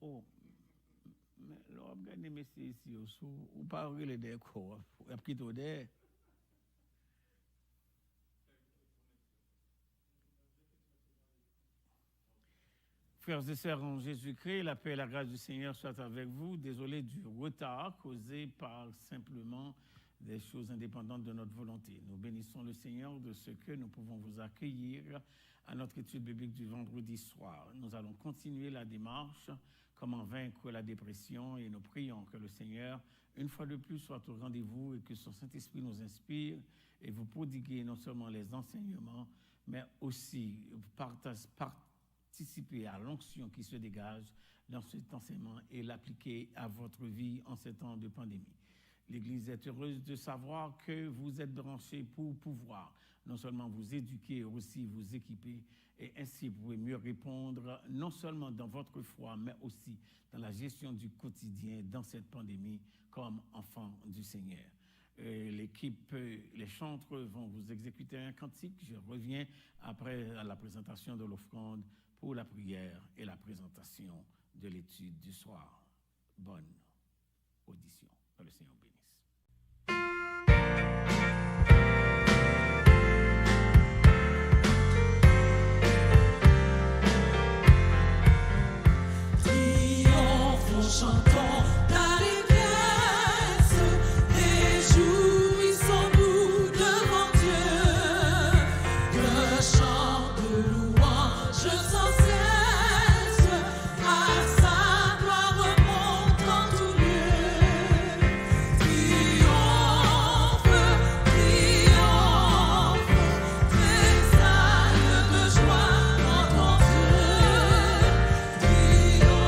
Oh, mais l'organe messie ici, ou pas les décors, ou a pris tout des. Frères et sœurs en Jésus-Christ, la paix et la grâce du Seigneur soient avec vous. Désolé du retard causé par simplement des choses indépendantes de notre volonté. Nous bénissons le Seigneur de ce que nous pouvons vous accueillir à notre étude biblique du vendredi soir. Nous allons continuer la démarche, comment vaincre la dépression, et nous prions que le Seigneur, une fois de plus, soit au rendez-vous et que son Saint-Esprit nous inspire et vous prodiguer non seulement les enseignements, mais aussi participer à l'onction qui se dégage dans cet enseignement et l'appliquer à votre vie en ces temps de pandémie. L'Église est heureuse de savoir que vous êtes branchés pour pouvoir non seulement vous éduquer, mais aussi vous équiper, et ainsi vous pouvez mieux répondre non seulement dans votre foi, mais aussi dans la gestion du quotidien dans cette pandémie comme enfants du Seigneur. L'équipe, les chantres vont vous exécuter un cantique. Je reviens après à la présentation de l'offrande pour la prière et la présentation de l'étude du soir. Bonne audition. Que le Seigneur bénisse. Chantons d'allégresse, réjouissons-nous devant Dieu, que chant de louange sans cesse, à sa gloire monte en tout lieu. Triomphe, triomphe, tressaille de joie en ton Dieu. Triomphe,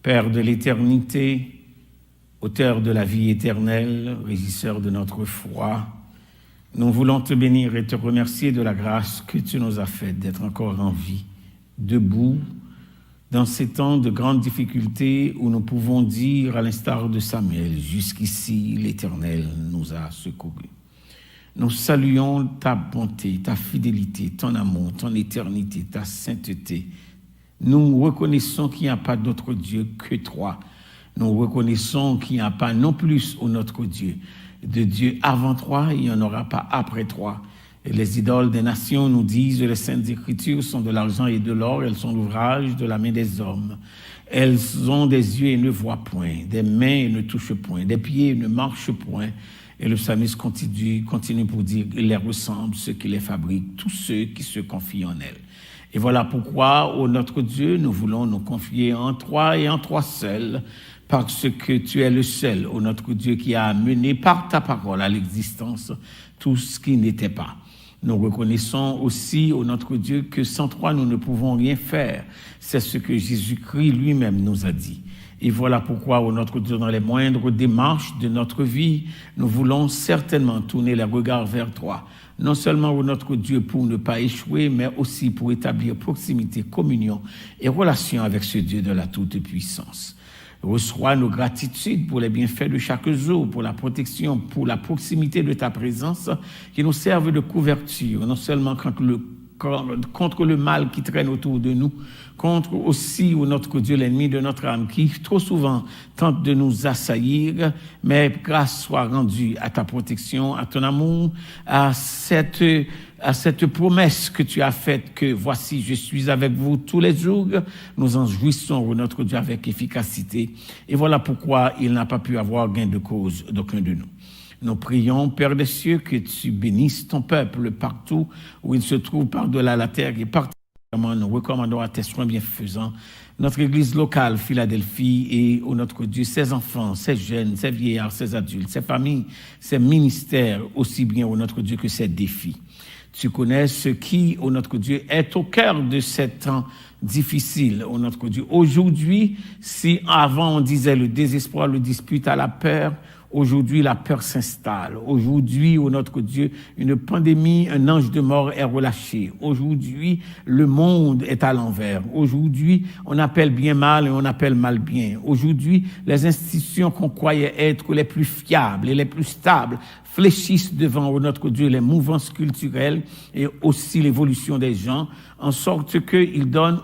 Père de l'éternité, auteur de la vie éternelle, régisseur de notre foi, nous voulons te bénir et te remercier de la grâce que tu nous as faite d'être encore en vie, debout, Dans ces temps de grandes difficultés où nous pouvons dire, à l'instar de Samuel, jusqu'ici l'Éternel nous a secourus. Nous saluons ta bonté, ta fidélité, ton amour, ton éternité, ta sainteté. Nous reconnaissons qu'il n'y a pas d'autre Dieu que toi. Nous reconnaissons qu'il n'y a pas non plus au notre Dieu. De Dieu avant toi, il n'y en aura pas après toi. Et les idoles des nations, nous disent, les saintes écritures sont de l'argent et de l'or, elles sont l'ouvrage de la main des hommes. Elles ont des yeux et ne voient point, des mains et ne touchent point, des pieds et ne marchent point. Et le psalmiste continue pour dire, il les ressemble, ceux qui les fabriquent, tous ceux qui se confient en elles. Et voilà pourquoi, ô notre Dieu, nous voulons nous confier en toi et en toi seul, parce que tu es le seul, ô notre Dieu, qui a amené par ta parole à l'existence tout ce qui n'était pas. Nous reconnaissons aussi, ô notre Dieu, que sans toi, nous ne pouvons rien faire. C'est ce que Jésus-Christ lui-même nous a dit. Et voilà pourquoi, ô notre Dieu, dans les moindres démarches de notre vie, nous voulons certainement tourner les regards vers toi. Non seulement, ô notre Dieu, pour ne pas échouer, mais aussi pour établir proximité, communion et relation avec ce Dieu de la toute-puissance. Reçois nos gratitudes pour les bienfaits de chaque jour, pour la protection, pour la proximité de ta présence qui nous servent de couverture, non seulement contre le mal qui traîne autour de nous, contre aussi, ô notre Dieu, l'ennemi de notre âme qui trop souvent tente de nous assaillir, mais grâce soit rendue à ta protection, à ton amour, à cette promesse que tu as faite que voici, je suis avec vous tous les jours. Nous en jouissons, ô notre Dieu, avec efficacité. Et voilà pourquoi il n'a pas pu avoir gain de cause d'aucun de nous. Nous prions, Père des cieux, que tu bénisses ton peuple partout où il se trouve par-delà la terre et particulièrement nous recommandons à tes soins bienfaisants notre église locale, Philadelphie, et ô notre Dieu, ses enfants, ses jeunes, ses vieillards, ses adultes, ses familles, ses ministères, aussi bien, ô notre Dieu, que ses défis. Tu connais ce qui, ô notre Dieu, est au cœur de ces temps difficiles, ô notre Dieu. Aujourd'hui, si avant on disait le désespoir, le dispute à la peur, aujourd'hui, la peur s'installe. Aujourd'hui, ô notre Dieu, une pandémie, un ange de mort est relâché. Aujourd'hui, le monde est à l'envers. Aujourd'hui, on appelle bien mal et on appelle mal bien. Aujourd'hui, les institutions qu'on croyait être les plus fiables et les plus stables fléchissent devant, ô notre Dieu, les mouvances culturelles et aussi l'évolution des gens, en sorte qu'ils donnent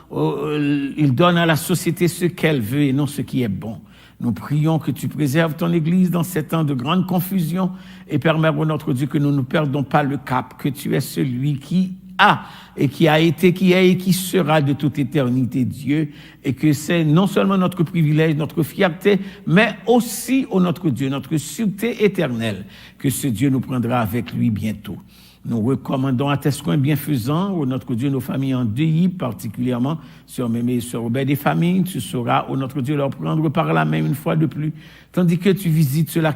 à la société ce qu'elle veut et non ce qui est bon. Nous prions que tu préserves ton Église dans ces temps de grande confusion et permets, ô notre Dieu, que nous ne perdons pas le cap, que tu es celui qui a et qui a été, qui est et qui sera de toute éternité Dieu, et que c'est non seulement notre privilège, notre fierté, mais aussi, ô notre Dieu, notre sûreté éternelle, que ce Dieu nous prendra avec lui bientôt. Nous recommandons à tes soins bienfaisants, ô notre Dieu, nos familles endeuillées, particulièrement Sœur Mémé et Sœur Robert des familles. Tu sauras, ô notre Dieu, leur prendre par la main une fois de plus, tandis que tu visites celles-là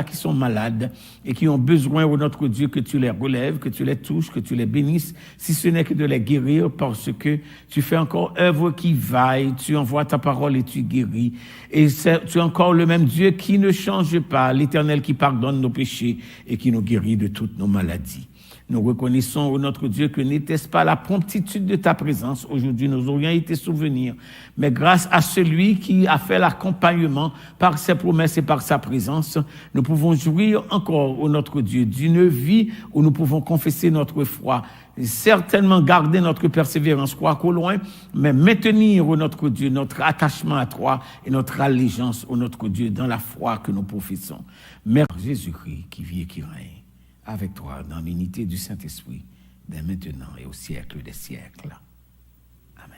qui sont malades et qui ont besoin, ô notre Dieu, que tu les relèves, que tu les touches, que tu les bénisses, si ce n'est que de les guérir, parce que tu fais encore œuvre qui vaille, tu envoies ta parole et tu guéris. Et tu es encore le même Dieu qui ne change pas, l'Éternel qui pardonne nos péchés et qui nous guérit de toutes nos maladies. Nous reconnaissons, ô notre Dieu, que n'était-ce pas la promptitude de ta présence. Aujourd'hui, nous aurions été souvenirs. Mais grâce à celui qui a fait l'accompagnement par ses promesses et par sa présence, nous pouvons jouir encore, ô notre Dieu, d'une vie où nous pouvons confesser notre foi, certainement garder notre persévérance, quoi qu'au loin, mais maintenir, ô notre Dieu, notre attachement à toi et notre allégeance, ô notre Dieu, dans la foi que nous professons. Merci Jésus-Christ qui vit et qui règne avec toi dans l'unité du Saint-Esprit, dès maintenant et au siècle des siècles. Amen.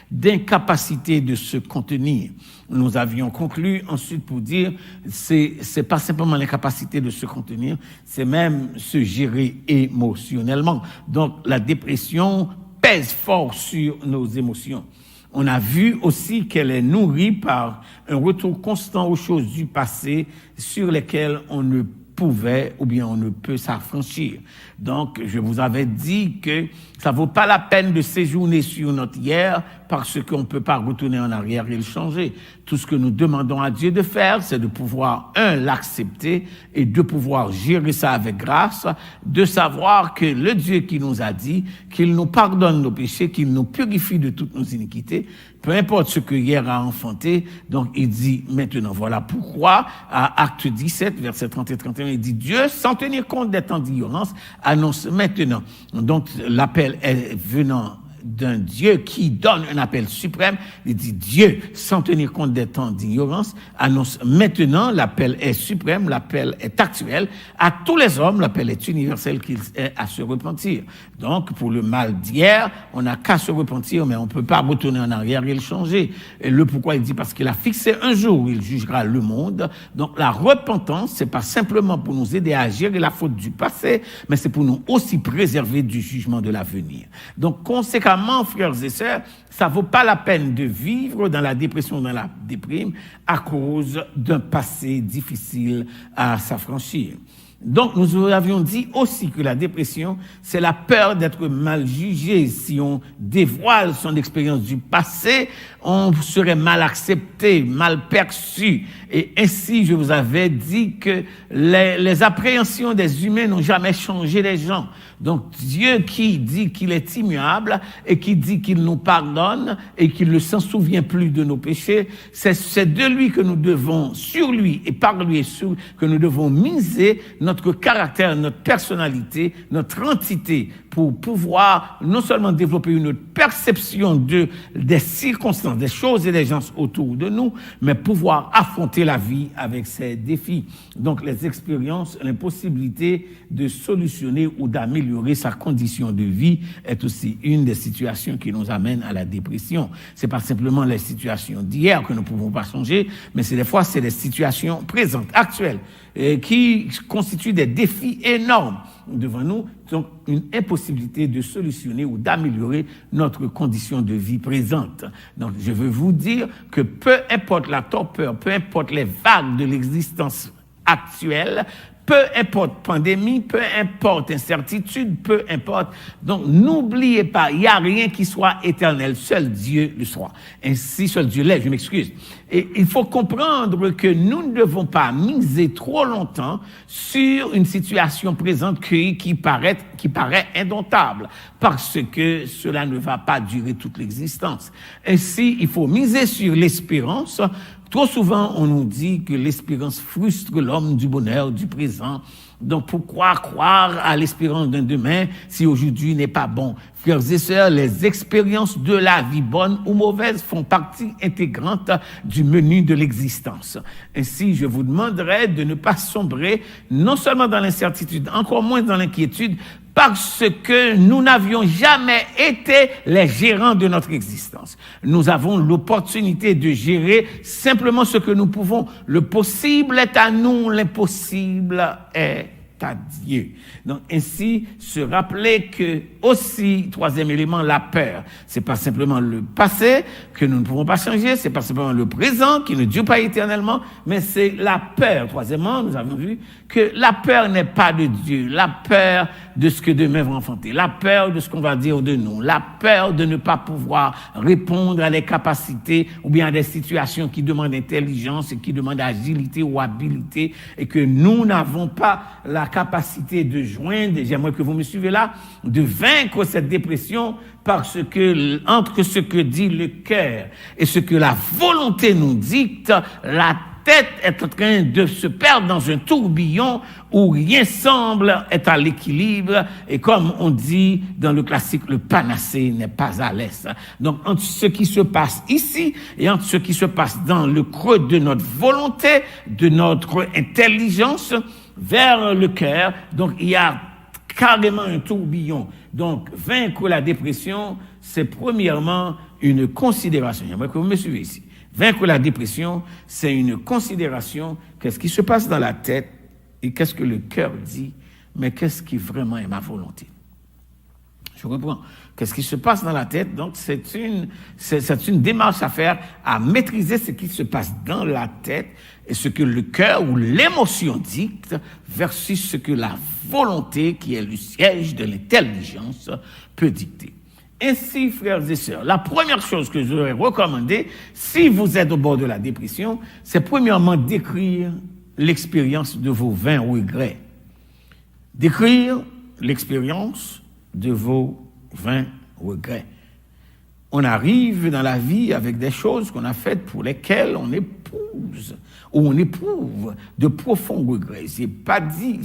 D'incapacité de se contenir. Nous avions conclu ensuite pour dire, c'est pas simplement l'incapacité de se contenir, c'est même se gérer émotionnellement. Donc la dépression pèse fort sur nos émotions. On a vu aussi qu'elle est nourrie par un retour constant aux choses du passé sur lesquelles on ne pouvait ou bien on ne peut s'affranchir. Donc, je vous avais dit que ça vaut pas la peine de séjourner sur notre hier parce qu'on ne peut pas retourner en arrière et le changer. Tout ce que nous demandons à Dieu de faire, c'est de pouvoir, l'accepter et de pouvoir gérer ça avec grâce, de savoir que le Dieu qui nous a dit qu'il nous pardonne nos péchés, qu'il nous purifie de toutes nos iniquités, peu importe ce que hier a enfanté, donc il dit maintenant, voilà pourquoi, à Acte 17, versets 30 et 31, il dit, Dieu, sans tenir compte des temps d'ignorance, annonce maintenant. Donc l'appel est venant d'un Dieu qui donne un appel suprême. Il dit Dieu, sans tenir compte des temps d'ignorance, annonce maintenant, l'appel est suprême, l'appel est actuel. À tous les hommes, l'appel est universel qu'il est à se repentir. Donc, pour le mal d'hier, on n'a qu'à se repentir, mais on ne peut pas retourner en arrière et le changer. Et le pourquoi, il dit parce qu'il a fixé un jour où il jugera le monde. Donc, la repentance, c'est pas simplement pour nous aider à gérer la faute du passé, mais c'est pour nous aussi préserver du jugement de l'avenir. Donc, conséquemment, frères et sœurs, ça vaut pas la peine de vivre dans la dépression, dans la déprime, à cause d'un passé difficile à s'affranchir. Donc, nous avions dit aussi que la dépression, c'est la peur d'être mal jugé. Si on dévoile son expérience du passé, on serait mal accepté, mal perçu. Et ainsi, je vous avais dit que les appréhensions des humains n'ont jamais changé les gens. Donc, Dieu qui dit qu'il est immuable et qui dit qu'il nous pardonne et qu'il ne s'en souvient plus de nos péchés, c'est de lui que nous devons, sur lui et par lui et sur, que nous devons miser notre caractère, notre personnalité, notre entité pour pouvoir non seulement développer une perception des circonstances, des choses et des gens autour de nous, mais pouvoir affronter la vie avec ses défis. Donc, les expériences, l'impossibilité de solutionner ou d'améliorer sa condition de vie est aussi une des situations qui nous amène à la dépression. C'est pas simplement les situations d'hier que nous ne pouvons pas changer, mais des fois, c'est les situations présentes, actuelles, qui constituent des défis énormes devant nous, donc une impossibilité de solutionner ou d'améliorer notre condition de vie présente. Donc, je veux vous dire que peu importe la torpeur, peu importe les vagues de l'existence actuelle, peu importe pandémie, peu importe incertitude, peu importe. Donc, n'oubliez pas, il n'y a rien qui soit éternel. Seul Dieu le soit. Ainsi, seul Dieu l'est, je m'excuse. Et il faut comprendre que nous ne devons pas miser trop longtemps sur une situation présente qui paraît indomptable, parce que cela ne va pas durer toute l'existence. Ainsi, il faut miser sur l'espérance. Trop souvent, on nous dit que l'espérance frustre l'homme du bonheur du présent. Donc, pourquoi croire à l'espérance d'un demain si aujourd'hui n'est pas bon? Frères et sœurs, les expériences de la vie, bonnes ou mauvaises, font partie intégrante du menu de l'existence. Ainsi, je vous demanderai de ne pas sombrer, non seulement dans l'incertitude, encore moins dans l'inquiétude, parce que nous n'avions jamais été les gérants de notre existence. Nous avons l'opportunité de gérer simplement ce que nous pouvons. Le possible est à nous, l'impossible est à Dieu. Donc, ainsi, se rappeler que aussi, troisième élément, la peur. C'est pas simplement le passé que nous ne pouvons pas changer, c'est pas simplement le présent qui ne dure pas éternellement, mais c'est la peur. Troisièmement, nous avons vu que la peur n'est pas de Dieu, la peur de ce que demain va enfanter, la peur de ce qu'on va dire de nous, la peur de ne pas pouvoir répondre à des capacités ou bien à des situations qui demandent intelligence et qui demandent agilité ou habileté et que nous n'avons pas la capacité de joindre, j'aimerais que vous me suivez là, de vaincre cette dépression parce que entre ce que dit le cœur et ce que la volonté nous dicte, la tête est en train de se perdre dans un tourbillon où rien semble être à l'équilibre et comme on dit dans le classique, le panacée n'est pas à l'aise. Donc, entre ce qui se passe ici et entre ce qui se passe dans le creux de notre volonté, de notre intelligence vers le cœur, donc il y a carrément un tourbillon. Donc, vaincre la dépression, c'est premièrement une considération. J'aimerais que vous me suivez ici. Vaincre la dépression, c'est une considération. Qu'est-ce qui se passe dans la tête et qu'est-ce que le cœur dit, mais qu'est-ce qui vraiment est ma volonté? Je reprends. Qu'est-ce qui se passe dans la tête? Donc, c'est une démarche à faire, à maîtriser ce qui se passe dans la tête et ce que le cœur ou l'émotion dicte versus ce que la volonté, qui est le siège de l'intelligence, peut dicter. Ainsi, frères et sœurs, la première chose que je voudrais recommander, si vous êtes au bord de la dépression, c'est premièrement d'écrire l'expérience de vos 20 regrets. D'écrire l'expérience de vos 20 regrets. On arrive dans la vie avec des choses qu'on a faites pour lesquelles on épouse ou on éprouve de profonds regrets. J'ai pas dit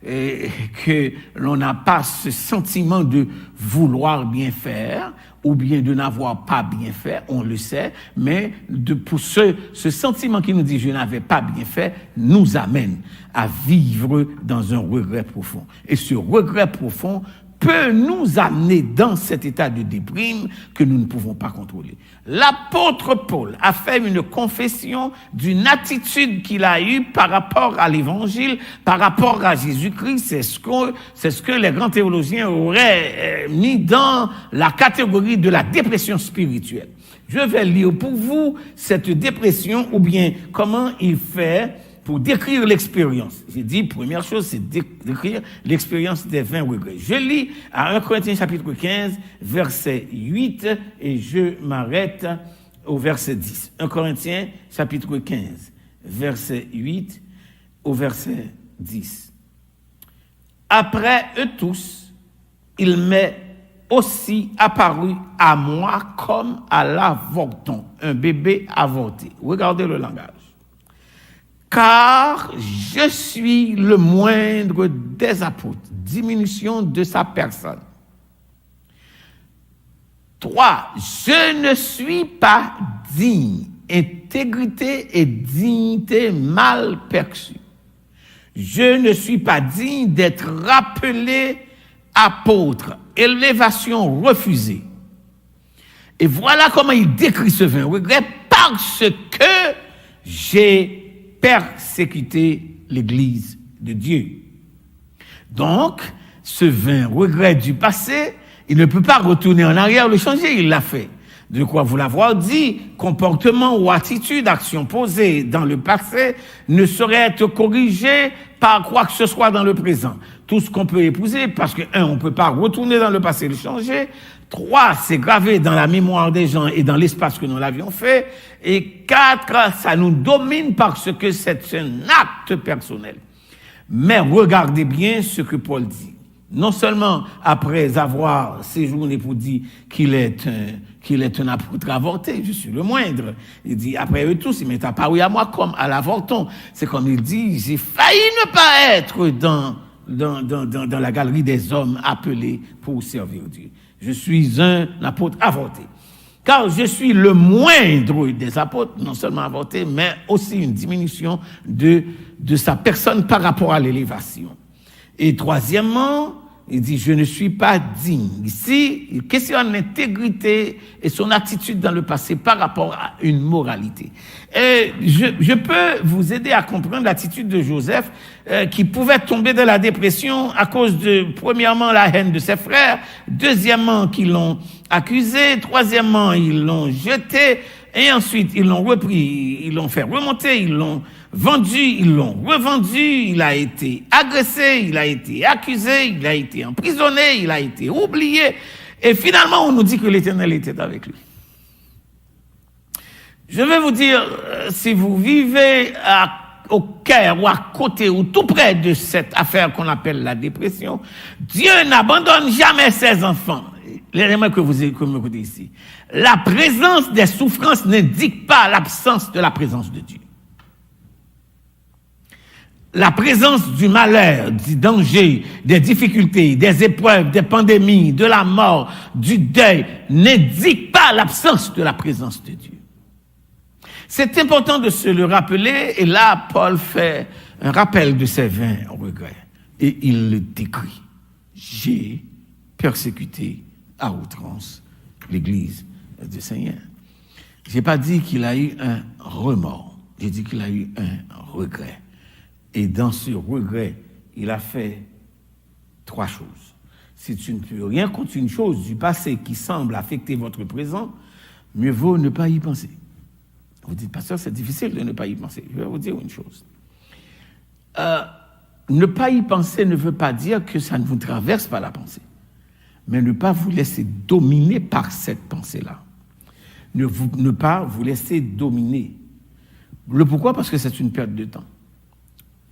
que l'on n'a pas ce sentiment de vouloir bien faire ou bien de n'avoir pas bien fait, on le sait, mais pour ce sentiment qui nous dit « je n'avais pas bien fait » nous amène à vivre dans un regret profond. Et ce regret profond peut nous amener dans cet état de déprime que nous ne pouvons pas contrôler. L'apôtre Paul a fait une confession d'une attitude qu'il a eue par rapport à l'évangile, par rapport à Jésus-Christ. C'est ce que les grands théologiens auraient mis dans la catégorie de la dépression spirituelle. Je vais lire pour vous cette dépression ou bien comment il fait pour décrire l'expérience. J'ai dit, première chose, c'est décrire l'expérience des 20 regrets. Je lis à 1 Corinthiens chapitre 15, verset 8, et je m'arrête au verset 10. 1 Corinthiens chapitre 15, verset 8 au verset 10. Après eux tous, il m'est aussi apparu à moi comme à l'avorton, un bébé avorté. Regardez le langage. Car je suis le moindre des apôtres, diminution de sa personne. 3. Je ne suis pas digne, intégrité et dignité mal perçue. Je ne suis pas digne d'être rappelé apôtre, élévation refusée. Et voilà comment il décrit ce 20 regrets, parce que j'ai persécuter l'Église de Dieu. Donc, ce 20 regret du passé, il ne peut pas retourner en arrière, le changer, il l'a fait. De quoi vous l'avoir dit, comportement ou attitude, action posée dans le passé ne saurait être corrigé par quoi que ce soit dans le présent. Tout ce qu'on peut épouser, parce que 1, on ne peut pas retourner dans le passé et le changer. 3, c'est gravé dans la mémoire des gens et dans l'espace que nous l'avions fait. Et 4, ça nous domine parce que c'est un acte personnel. Mais regardez bien ce que Paul dit. Non seulement après avoir séjourné pour dire qu'il est un apôtre avorté, je suis le moindre. Il dit, après eux tous, il m'est apparu à moi comme à l'avorton. C'est comme il dit, j'ai failli ne pas être dans la galerie des hommes appelés pour servir Dieu. Je suis un apôtre avorté. Car je suis le moindre des apôtres, non seulement avorté, mais aussi une diminution de sa personne par rapport à l'élévation. Et troisièmement, il dit, je ne suis pas digne. Ici, il questionne l'intégrité et son attitude dans le passé par rapport à une moralité. Et je peux vous aider à comprendre l'attitude de Joseph, qui pouvait tomber dans la dépression à cause de, premièrement, la haine de ses frères, deuxièmement, qu'ils l'ont accusé, troisièmement, ils l'ont jeté, et ensuite, ils l'ont repris, ils l'ont fait remonter, ils l'ont vendu, ils l'ont revendu, il a été agressé, il a été accusé, il a été emprisonné, il a été oublié. Et finalement, on nous dit que l'Éternel était avec lui. Je vais vous dire, si vous vivez au cœur ou à côté ou tout près de cette affaire qu'on appelle la dépression, Dieu n'abandonne jamais ses enfants. L'élément que vous écoutez ici. La présence des souffrances n'indique pas l'absence de la présence de Dieu. La présence du malheur, du danger, des difficultés, des épreuves, des pandémies, de la mort, du deuil, n'indique pas l'absence de la présence de Dieu. C'est important de se le rappeler, et là, Paul fait un rappel de ses 20 regrets, et il le décrit. J'ai persécuté à outrance l'Église du Seigneur. J'ai pas dit qu'il a eu un remords, j'ai dit qu'il a eu un regret. Et dans ce regret, il a fait 3 choses. Si tu ne peux rien contre une chose du passé qui semble affecter votre présent, mieux vaut ne pas y penser. Vous dites, pasteur, c'est difficile de ne pas y penser. Je vais vous dire une chose. Ne pas y penser ne veut pas dire que ça ne vous traverse pas la pensée, mais ne pas vous laisser dominer par cette pensée-là. Ne pas vous laisser dominer. Le pourquoi? Parce que c'est une perte de temps.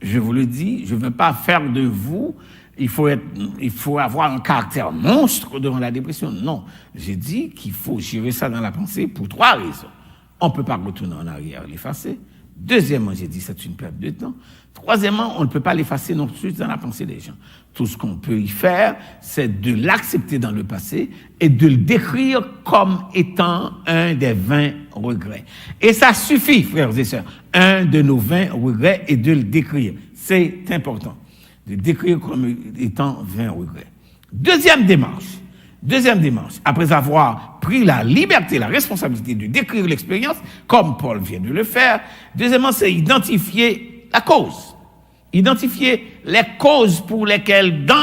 Je vous le dis, je ne veux pas faire de vous, il faut avoir un caractère monstre devant la dépression. Non, j'ai dit qu'il faut gérer ça dans la pensée pour 3 raisons. On ne peut pas retourner en arrière et l'effacer. Deuxièmement, j'ai dit c'est une perte de temps. Troisièmement, on ne peut pas l'effacer non plus dans la pensée des gens. Tout ce qu'on peut y faire, c'est de l'accepter dans le passé et de le décrire comme étant un des 20 regrets. Et ça suffit, frères et sœurs, un de nos 20 regrets et de le décrire. C'est important, de décrire comme étant 20 regrets. Deuxième démarche, après avoir pris la liberté, la responsabilité de décrire l'expérience, comme Paul vient de le faire, deuxièmement, c'est identifier la cause. Identifier les causes dans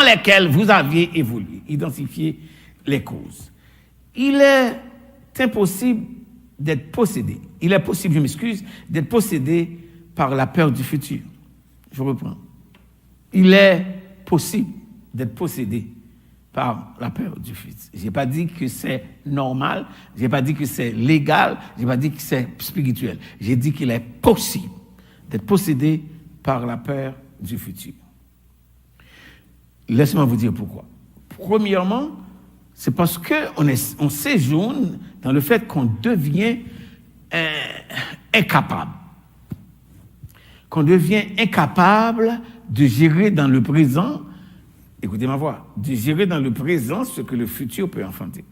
lesquelles vous aviez évolué. Identifier les causes. Il est impossible d'être possédé. Il est possible, d'être possédé par la peur du futur. Je reprends. Il est possible d'être possédé par la peur du futur. Je n'ai pas dit que c'est normal, je n'ai pas dit que c'est légal, je n'ai pas dit que c'est spirituel. J'ai dit qu'il est possible d'être possédé par la peur du futur. Laissez-moi vous dire pourquoi. Premièrement, c'est parce qu'on séjourne dans le fait qu'on devient incapable. Qu'on devient incapable de gérer dans le présent, écoutez ma voix, de gérer dans le présent ce que le futur peut enfanter.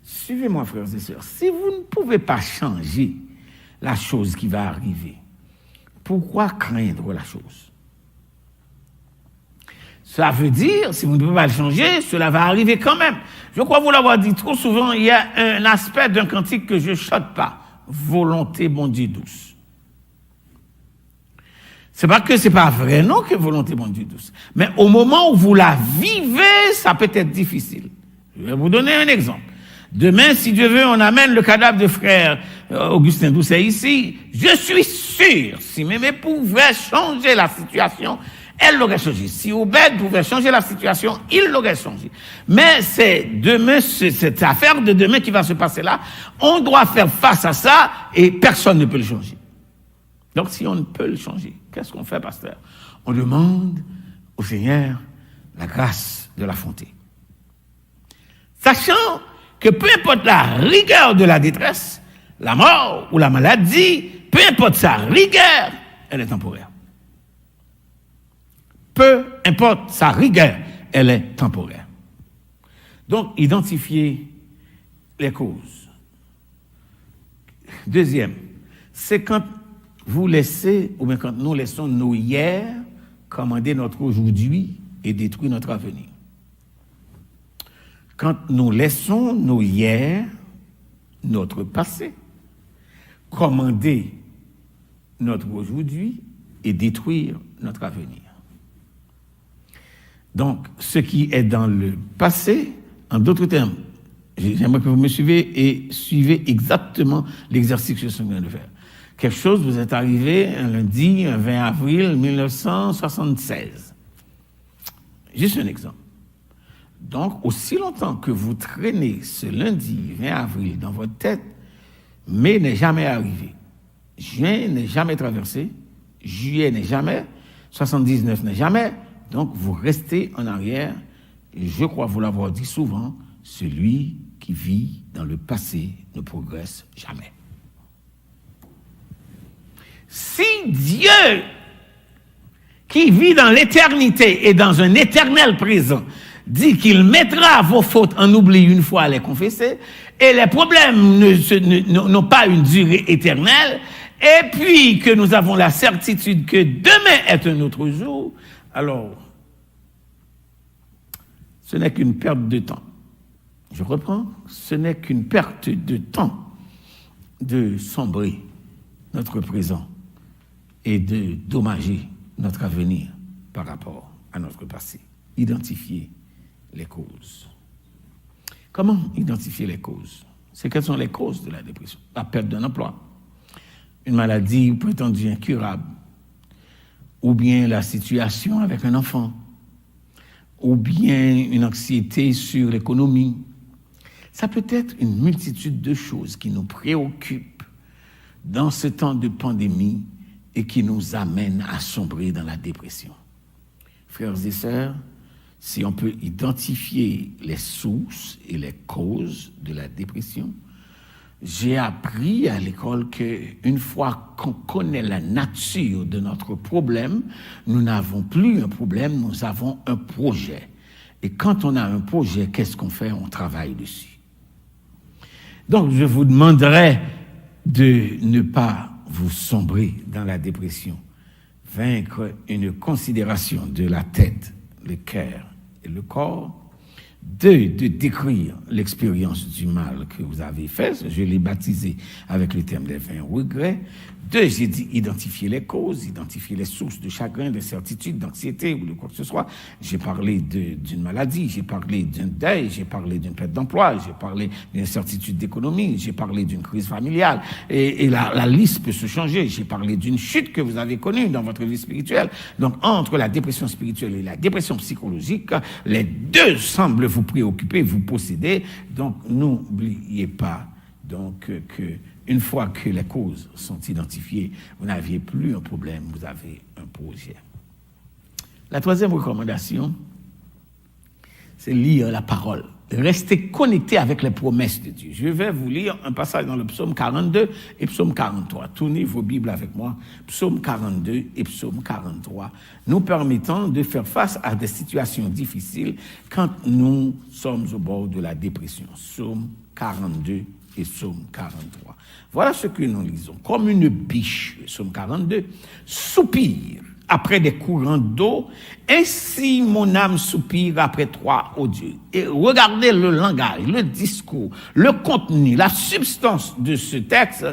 Suivez-moi, frères et sœurs. Si vous ne pouvez pas changer la chose qui va arriver, pourquoi craindre la chose? Ça veut dire, si vous ne pouvez pas le changer, cela va arriver quand même. Je crois vous l'avoir dit trop souvent, il y a un aspect d'un cantique que je ne choque pas. Volonté, bon Dieu, douce. C'est pas que c'est pas vrai, non, que volonté, bon Dieu, douce. Mais au moment où vous la vivez, ça peut être difficile. Je vais vous donner un exemple. Demain, si Dieu veut, on amène le cadavre de frère Augustin Doucet ici. Je suis sûr, si Mémé pouvait changer la situation, elle l'aurait changé. Si Obed pouvait changer la situation, il l'aurait changé. Mais c'est demain, cette affaire de demain qui va se passer là. On doit faire face à ça et personne ne peut le changer. Donc, si on ne peut le changer, qu'est-ce qu'on fait, pasteur? On demande au Seigneur la grâce de l'affronter. Sachant que peu importe la rigueur de la détresse, la mort ou la maladie, peu importe sa rigueur, elle est temporaire. Peu importe sa rigueur, elle est temporaire. Donc, identifier les causes. Deuxième, c'est quand vous laissez, ou bien quand nous laissons nos hier commander notre aujourd'hui et détruire notre avenir. Quand nous laissons nos hier, notre passé, commander notre aujourd'hui et détruire notre avenir. Donc, ce qui est dans le passé, en d'autres termes, j'aimerais que vous me suivez et suivez exactement l'exercice que je suis en train de faire. Quelque chose vous est arrivé un lundi, un 20 avril 1976. Juste un exemple. Donc, aussi longtemps que vous traînez ce lundi 20 avril dans votre tête, mai n'est jamais arrivé. Juin n'est jamais traversé. Juillet n'est jamais. 79 n'est jamais. Donc, vous restez en arrière. Et je crois vous l'avoir dit souvent, celui qui vit dans le passé ne progresse jamais. Si Dieu, qui vit dans l'éternité et dans un éternel présent, dit qu'il mettra vos fautes en oubli une fois à les confesser, et les problèmes n'ont pas une durée éternelle, et puis que nous avons la certitude que demain est un autre jour, alors, ce n'est qu'une perte de temps. Je reprends, ce n'est qu'une perte de temps de sombrer notre présent et de dommager notre avenir par rapport à notre passé. Identifier les causes. Comment identifier les causes? Quelles sont les causes de la dépression? La perte d'un emploi, une maladie prétendue incurable, ou bien la situation avec un enfant, ou bien une anxiété sur l'économie. Ça peut être une multitude de choses qui nous préoccupent dans ce temps de pandémie et qui nous amènent à sombrer dans la dépression. Frères et sœurs, si on peut identifier les sources et les causes de la dépression, j'ai appris à l'école qu'une fois qu'on connaît la nature de notre problème, nous n'avons plus un problème, nous avons un projet. Et quand on a un projet, qu'est-ce qu'on fait? On travaille dessus. Donc, je vous demanderai de ne pas vous sombrer dans la dépression. Vaincre une considération de la tête, le cœur et le corps. 2, de décrire l'expérience du mal que vous avez fait. Je l'ai baptisé avec le terme des 20 regrets. 2, j'ai dit identifier les causes, identifier les sources de chagrin, d'incertitude, d'anxiété ou de quoi que ce soit. J'ai parlé d'une maladie, j'ai parlé d'un deuil, j'ai parlé d'une perte d'emploi, j'ai parlé d'une incertitude d'économie, j'ai parlé d'une crise familiale. Et la liste peut se changer. J'ai parlé d'une chute que vous avez connue dans votre vie spirituelle. Donc, entre la dépression spirituelle et la dépression psychologique, les deux semblent vous préoccuper, vous posséder. Donc, n'oubliez pas que une fois que les causes sont identifiées, vous n'aviez plus un problème, vous avez un projet. La troisième recommandation, c'est lire la parole. Restez connecté avec les promesses de Dieu. Je vais vous lire un passage dans le psaume 42 et psaume 43. Tournez vos Bibles avec moi. Psaume 42 et psaume 43 nous permettant de faire face à des situations difficiles quand nous sommes au bord de la dépression. Psaume 42 et psaume 43. Voilà ce que nous lisons. Comme une biche, psaume 42, soupire après des courants d'eau, ainsi mon âme soupire après toi, ô Dieu. Et regardez le langage, le discours, le contenu, la substance de ce texte.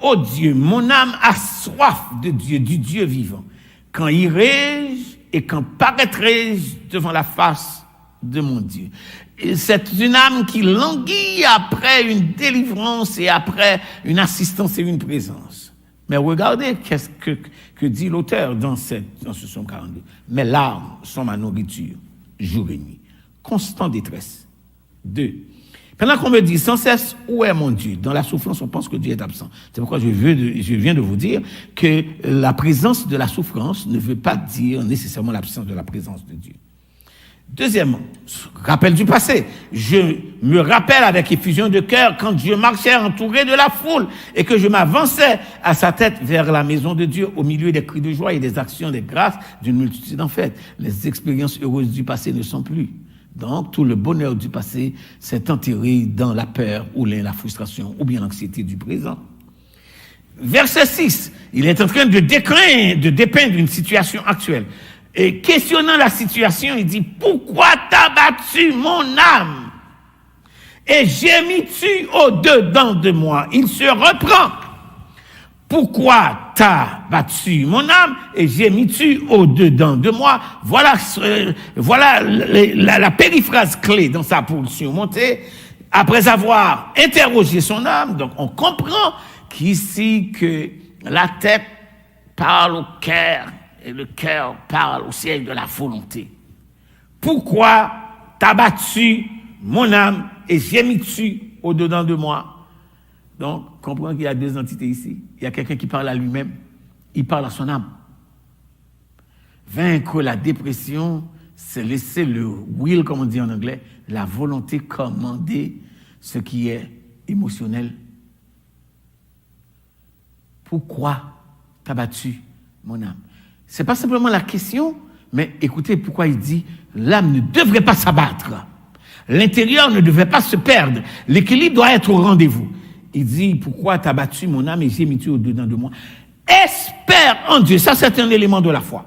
Ô Dieu, mon âme a soif de Dieu, du Dieu vivant. Quand irai-je et quand paraîtrai-je devant la face de mon Dieu? Et c'est une âme qui languit après une délivrance et après une assistance et une présence. Mais regardez qu'est-ce que dit l'auteur dans ce psaume 42. Mes larmes sont ma nourriture, jour et nuit. Constant détresse. 2. Pendant qu'on me dit sans cesse, où est mon Dieu? Dans la souffrance, on pense que Dieu est absent. C'est pourquoi je viens de vous dire que la présence de la souffrance ne veut pas dire nécessairement l'absence de la présence de Dieu. Deuxièmement, rappel du passé. Je me rappelle avec effusion de cœur quand Dieu marchait entouré de la foule et que je m'avançais à sa tête vers la maison de Dieu au milieu des cris de joie et des actions de grâce d'une multitude en fête. Les expériences heureuses du passé ne sont plus. Donc, tout le bonheur du passé s'est enterré dans la peur ou la frustration ou bien l'anxiété du présent. Verset 6, il est en train de dépeindre une situation actuelle. Et questionnant la situation, il dit, pourquoi t'as battu mon âme? Et gémis-tu au-dedans de moi? Il se reprend. Pourquoi t'as battu mon âme? Et gémis-tu au-dedans de moi? Voilà la périphrase clé dans sa pour surmonter. Après avoir interrogé son âme, donc on comprend qu'ici que la tête parle au cœur. Et le cœur parle au siège de la volonté. Pourquoi t'as battu mon âme et gémis-tu au-dedans de moi? Donc, comprends qu'il y a deux entités ici. Il y a quelqu'un qui parle à lui-même. Il parle à son âme. Vaincre la dépression, c'est laisser le will, comme on dit en anglais, la volonté commander ce qui est émotionnel. Pourquoi t'as battu mon âme? C'est pas simplement la question, mais écoutez pourquoi il dit l'âme ne devrait pas s'abattre. L'intérieur ne devait pas se perdre. L'équilibre doit être au rendez-vous. Il dit pourquoi t'as battu mon âme et gémis-tu au-dedans de moi? Espère en Dieu. Ça, c'est un élément de la foi.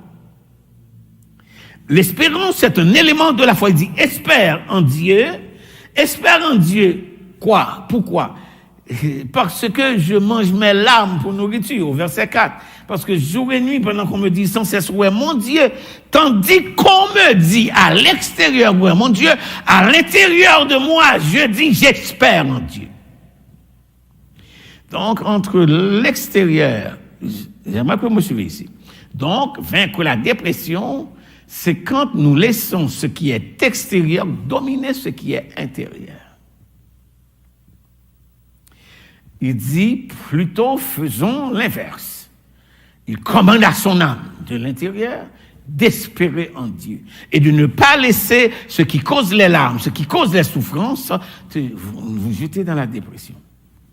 L'espérance, c'est un élément de la foi. Il dit espère en Dieu. Espère en Dieu. Quoi? Pourquoi? Parce que je mange mes larmes pour nourriture, au verset 4. Parce que jour et nuit, pendant qu'on me dit sans cesse, ouais, mon Dieu, tandis qu'on me dit à l'extérieur, ouais, mon Dieu, à l'intérieur de moi, je dis, j'espère en Dieu. Donc, entre l'extérieur, j'aimerais que vous me suivez ici. Donc, vaincre la dépression, c'est quand nous laissons ce qui est extérieur dominer ce qui est intérieur. Il dit, plutôt faisons l'inverse. Il commande à son âme de l'intérieur d'espérer en Dieu et de ne pas laisser ce qui cause les larmes, ce qui cause les souffrances, vous jeter dans la dépression.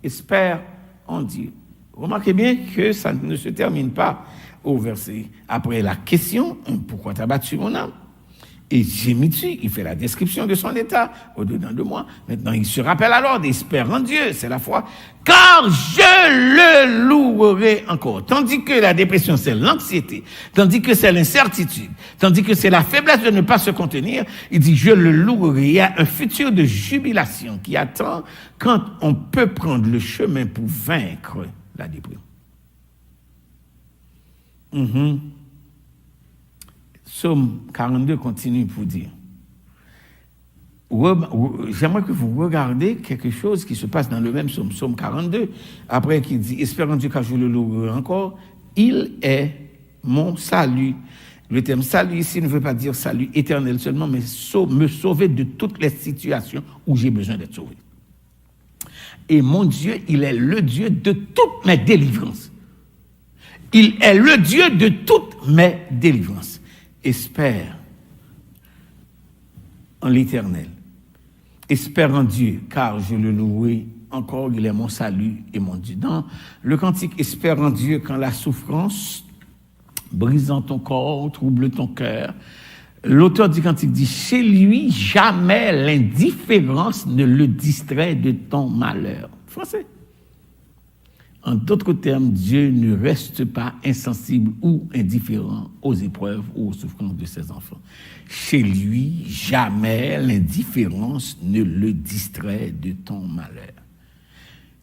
Espère en Dieu. Remarquez bien que ça ne se termine pas au verset. Après la question, pourquoi t'as battu mon âme? Et gémis-tu, il fait la description de son état au-dedans de moi. Maintenant, il se rappelle alors d'espérer en Dieu, c'est la foi. Car je le louerai encore. Tandis que la dépression, c'est l'anxiété, tandis que c'est l'incertitude, tandis que c'est la faiblesse de ne pas se contenir, il dit, je le louerai. Il y a un futur de jubilation qui attend quand on peut prendre le chemin pour vaincre la dépression. Psaume 42 continue pour dire. J'aimerais que vous regardiez quelque chose qui se passe dans le même psaume, psaume 42, après qu'il dit, espérant Dieu car je le louerai encore, il est mon salut. Le terme salut ici ne veut pas dire salut éternel seulement, mais me sauver de toutes les situations où j'ai besoin d'être sauvé. Et mon Dieu, il est le Dieu de toutes mes délivrances. Il est le Dieu de toutes mes délivrances. Espère en l'Éternel. Espère en Dieu, car je le louerai encore, il est mon salut et mon Dieu. Dans le cantique, espère en Dieu quand la souffrance, brisant ton corps, trouble ton cœur. L'auteur du cantique dit, chez lui, jamais l'indifférence ne le distrait de ton malheur. Français. En d'autres termes, Dieu ne reste pas insensible ou indifférent aux épreuves ou aux souffrances de ses enfants. Chez lui, jamais l'indifférence ne le distrait de ton malheur.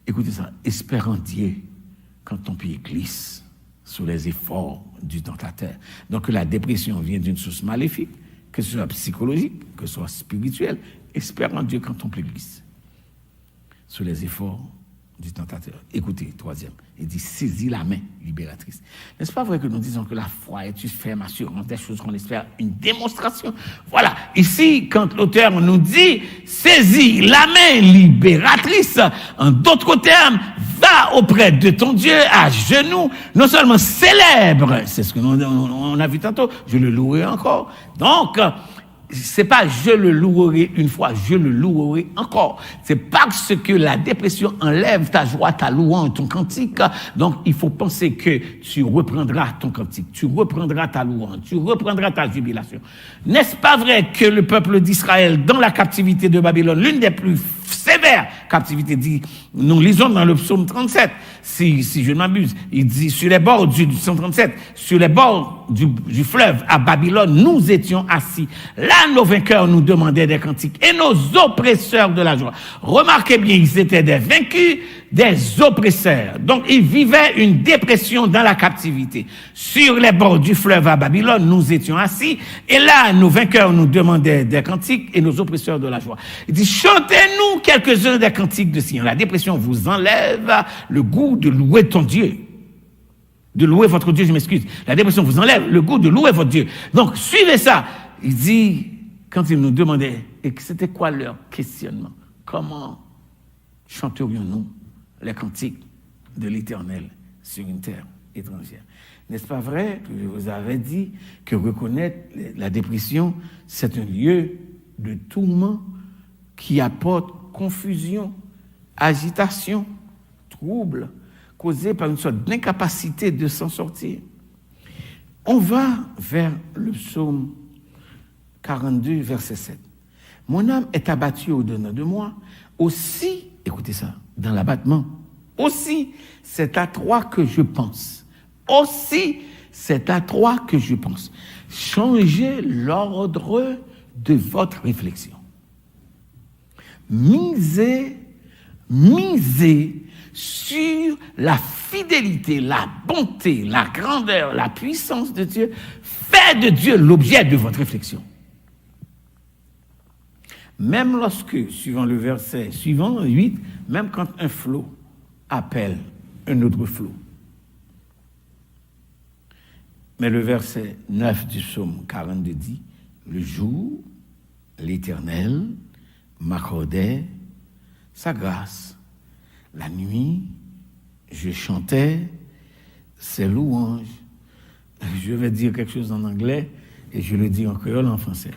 Écoutez ça, espère en Dieu quand ton pied glisse sous les efforts du tentateur. Donc la dépression vient d'une source maléfique, que ce soit psychologique, que ce soit spirituelle. Espère en Dieu quand ton pied glisse sous les efforts du tentateur. Écoutez, troisième, il dit, saisis la main libératrice. N'est-ce pas vrai que nous disons que la foi est une ferme assurance des choses qu'on espère, une démonstration? Voilà, ici, quand l'auteur nous dit, saisis la main libératrice, en d'autres termes, va auprès de ton Dieu à genoux, non seulement célèbre, c'est ce que on a vu tantôt, je le louerai encore. Donc, c'est pas je le louerai une fois, je le louerai encore. C'est parce que la dépression enlève ta joie, ta louange, ton cantique. Donc, il faut penser que tu reprendras ton cantique, tu reprendras ta louange, tu reprendras ta jubilation. N'est-ce pas vrai que le peuple d'Israël, dans la captivité de Babylone, l'une des plus sévères captivités, dit, nous lisons dans le psaume 37, si je ne m'abuse, il dit, sur les bords du 137, sur les bords du fleuve à Babylone, nous étions assis. Là, nos vainqueurs nous demandaient des cantiques et nos oppresseurs de la joie. Remarquez bien, ils étaient des vaincus, des oppresseurs. Donc, ils vivaient une dépression dans la captivité. Sur les bords du fleuve à Babylone, nous étions assis. Et là, nos vainqueurs nous demandaient des cantiques et nos oppresseurs de la joie. Il dit, chantez-nous quelques-uns des cantiques de Sion. La dépression vous enlève le goût de louer ton Dieu. De louer votre Dieu, je m'excuse. La dépression vous enlève le goût de louer votre Dieu. Donc, suivez ça. Il dit, quand ils nous demandaient, et c'était quoi leur questionnement? Comment chanterions-nous les cantiques de l'Éternel sur une terre étrangère? N'est-ce pas vrai que je vous avais dit que reconnaître la dépression, c'est un lieu de tourment qui apporte confusion, agitation, trouble, causé par une sorte d'incapacité de s'en sortir. On va vers le psaume 42, verset 7. Mon âme est abattue au-dedans de moi. Aussi, écoutez ça, dans l'abattement, aussi, c'est à toi que je pense. Aussi, c'est à toi que je pense. Changez l'ordre de votre réflexion. Misez Misez sur la fidélité, la bonté, la grandeur, la puissance de Dieu. Faites de Dieu l'objet de votre réflexion. Même lorsque, suivant le verset suivant, 8, même quand un flot appelle un autre flot. Mais le verset 9 du psaume 42 dit, le jour, l'Éternel m'accordait sa grâce. La nuit, je chantais ses louanges. Je vais dire quelque chose en anglais et je le dis en créole en français.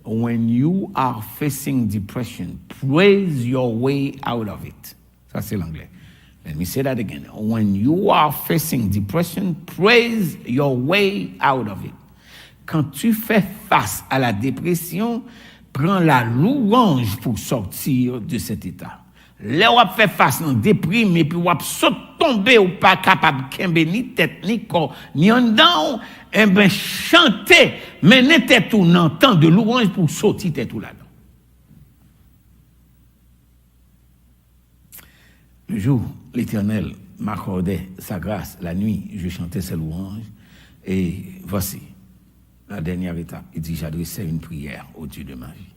When you are facing depression, praise your way out of it. Ça, c'est l'anglais. Let me say that again. When you are facing depression, praise your way out of it. Quand tu fais face à la dépression, prends la louange pour sortir de cet état. Là, on fait face à une déprime et puis on saute tomber ou pas capable de ni tête ni corps ni en dedans, eh ben chanter, mener tête ou dans temps de louange pour sortir tête ou là-dedans. Le jour, l'Éternel m'accordait sa grâce. La nuit, je chantais ses louanges. Et voici la dernière étape. Il dit, j'adressais une prière au Dieu de ma vie.